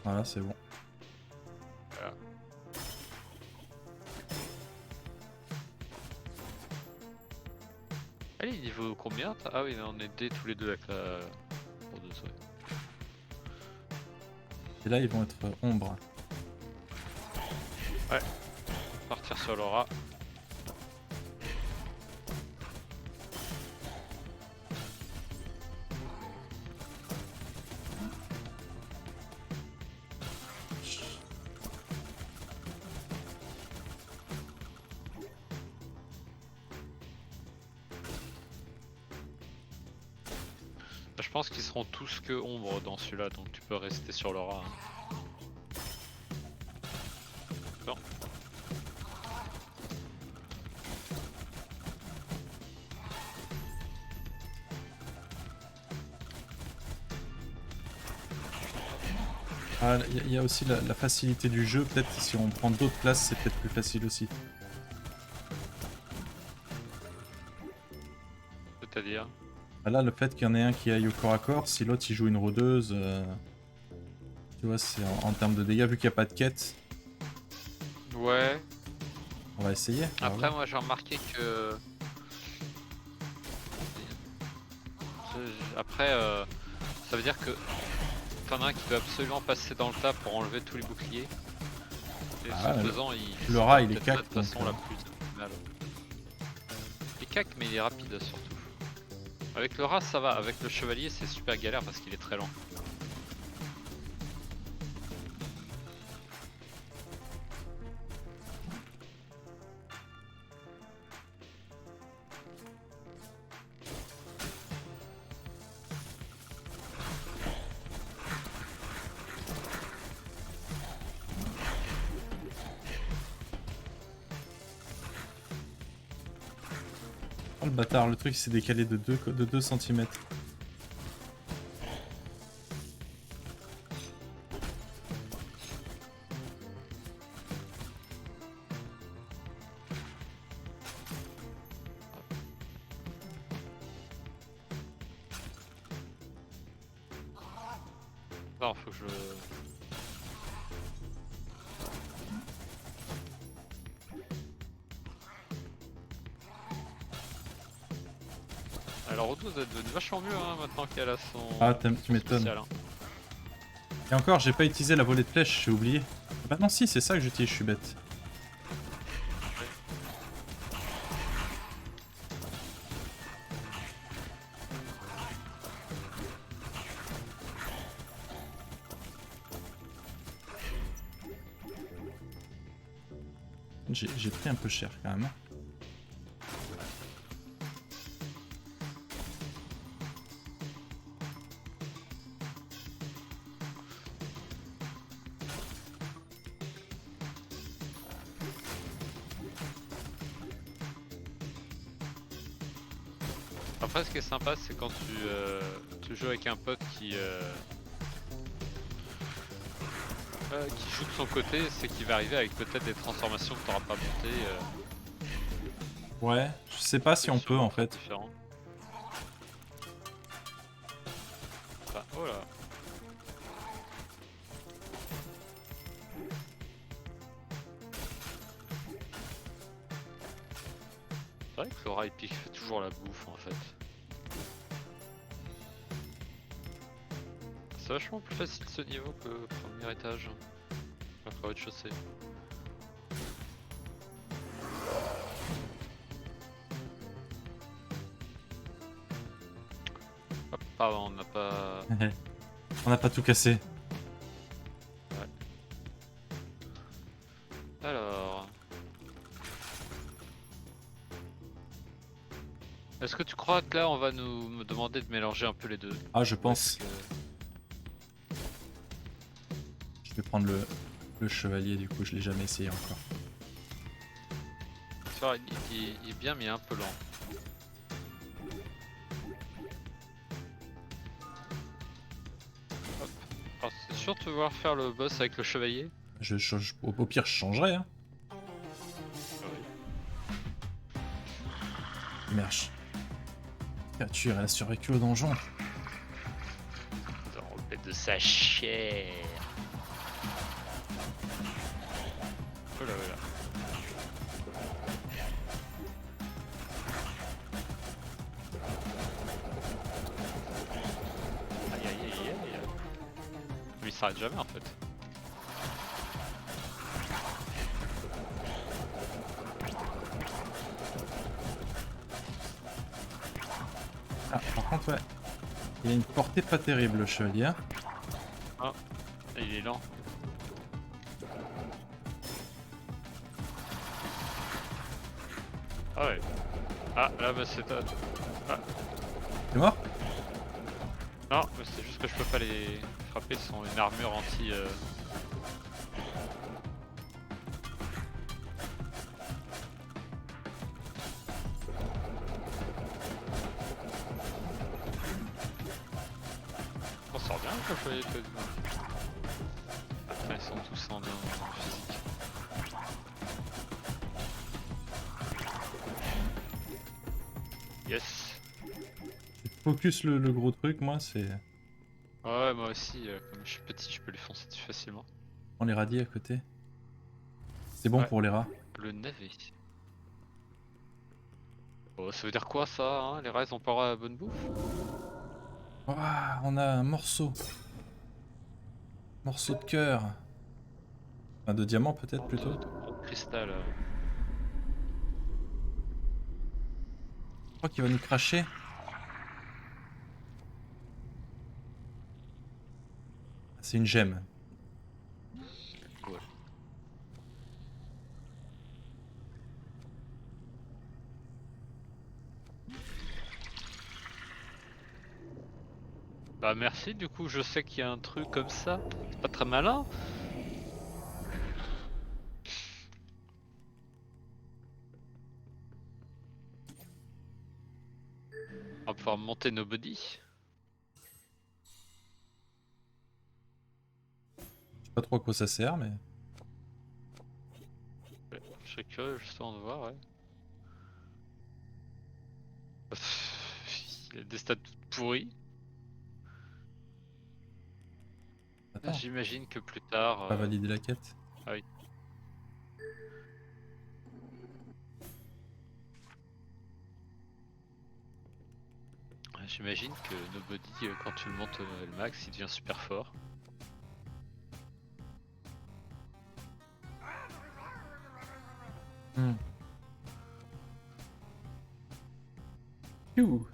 Voilà, c'est bon. Voilà. Allez, niveau combien? Ah oui, on est D tous les deux avec la... Pour deux, ouais. Et là, ils vont être ombre. Ouais. Partir sur l'aura. Je je pense qu'ils seront tous que ombre dans celui-là, donc tu peux rester sur le rat. Hein. Bon. Ah, il y a aussi la facilité du jeu, peut-être si on prend d'autres classes c'est peut-être plus facile aussi. C'est-à-dire Ah, là le fait qu'il y en ait un qui aille au corps à corps, si l'autre il joue une rôdeuse, tu vois c'est en termes de dégâts vu qu'il n'y a pas de quête. Ouais. On va essayer. Après moi j'ai remarqué que... Après ça veut dire que t'en as un qui veut absolument passer dans le tas pour enlever tous les boucliers. Et Ah, ce faisant, le rat il est peut-être cac. la façon la plus optimale. Il est cac mais il est rapide surtout. Avec le rat ça va, avec le chevalier c'est super galère parce qu'il est très lent. Oh le bâtard, le truc s'est décalé de 2 cm. Non, faut que je... Alors Rodo est devenu vachement mieux hein, maintenant qu'elle a son... Ah tu m'étonnes. spécial, hein. Et encore j'ai pas utilisé la volée de flèche, j'ai oublié. Bah non si c'est ça que j'utilise, je suis bête. J'ai pris un peu cher quand même. Après ce qui est sympa c'est quand tu joues avec un pote qui joue de son côté, c'est qu'il va arriver avec peut-être des transformations que t'auras pas montées. Ouais, je sais pas si on peut en fait. Différent. Enfin, oh là. C'est vrai que Laura et Pic fait toujours la bouffe en fait. C'est vachement plus facile ce niveau que le premier étage. Enfin, au rez-de-chaussée. Hop, pardon, on n'a pas... On n'a pas tout cassé. Ouais. Alors... Est-ce que tu crois que là on va nous demander de mélanger un peu les deux? Ah je pense. Je vais prendre le chevalier du coup, je l'ai jamais essayé encore. Tu vois, il est bien mais un peu lent. Hop. Alors c'est sûr de vouloir faire le boss avec le chevalier? Au pire je changerai hein. Merde. Créature, elle a survécu au donjon. Enlever de sa chair. Oh là là. Aïe aïe aïe aïe. Lui il s'arrête jamais en fait. Ah, par contre, ouais. Il a une portée pas terrible, le chevalier. Ah, il est lent. Ah ouais. Ah, là bah c'est toi. Ah. T'es mort? Non, mais c'est juste que je peux pas les frapper, ils sont une armure anti... On sort bien quand je voyais que... Après ils sont tous en physique. Yes. Focus le gros truc, moi, c'est... Ouais, moi aussi, comme je suis petit, je peux les foncer dessus facilement. On les radis à côté. C'est bon Ouais. pour les rats. Le navet. Oh, ça veut dire quoi ça, hein? Les rats ils ont pas la bonne bouffe? Ouah, on a un morceau. Morceau de cœur. Enfin, de diamant peut-être plutôt. De gros cristal. Je crois qu'il va nous cracher. C'est une gemme. Ouais. Bah merci, du coup je sais qu'il y a un truc comme ça. C'est pas très malin. On va pouvoir monter Nobody. Je sais pas trop à quoi ça sert, mais... Ouais, je serais curieux justement de voir, ouais. Il y a des stats toutes pourries. Attends, J'imagine que plus tard... pas valider la quête. Ah oui. J'imagine que Nobody, quand tu le montes au level max, il devient super fort. Youh.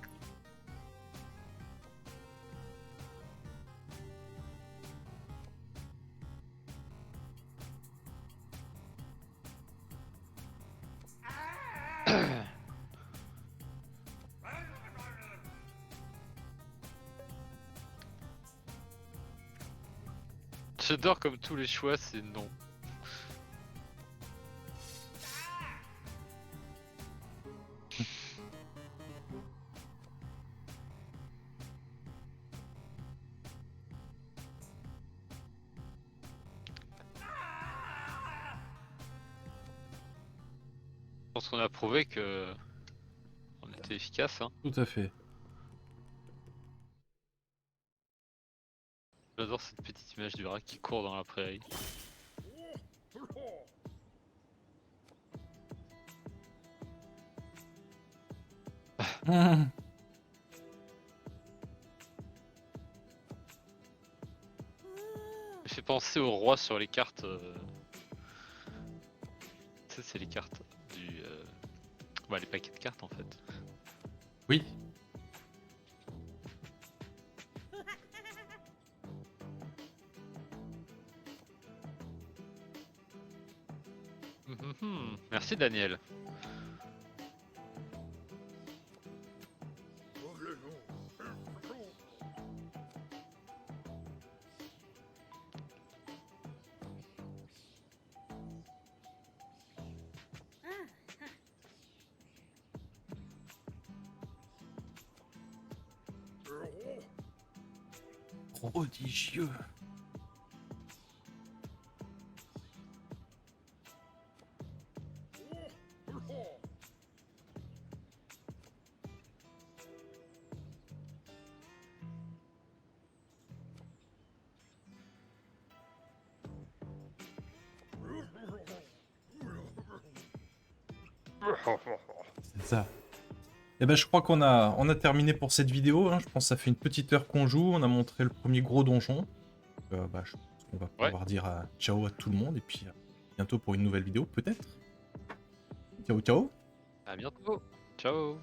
J'adore comme tous les choix, c'est non. Je pense qu'on a prouvé que on était efficace, hein. Tout à fait. J'adore cette petite image du rat qui court dans la prairie. Ça fait penser au roi sur les cartes. Tu sais, c'est les cartes du. Bah, les paquets de cartes en fait. Oui. Merci Daniel. Prodigieux. C'est ça. Et ben je crois qu'on a terminé pour cette vidéo, hein. Je pense que ça fait une petite heure qu'on joue, on a montré le premier gros donjon. Bah, je pense qu'on va pouvoir dire ciao à tout le monde et puis bientôt pour une nouvelle vidéo peut-être. Ciao ciao. À bientôt. Ciao.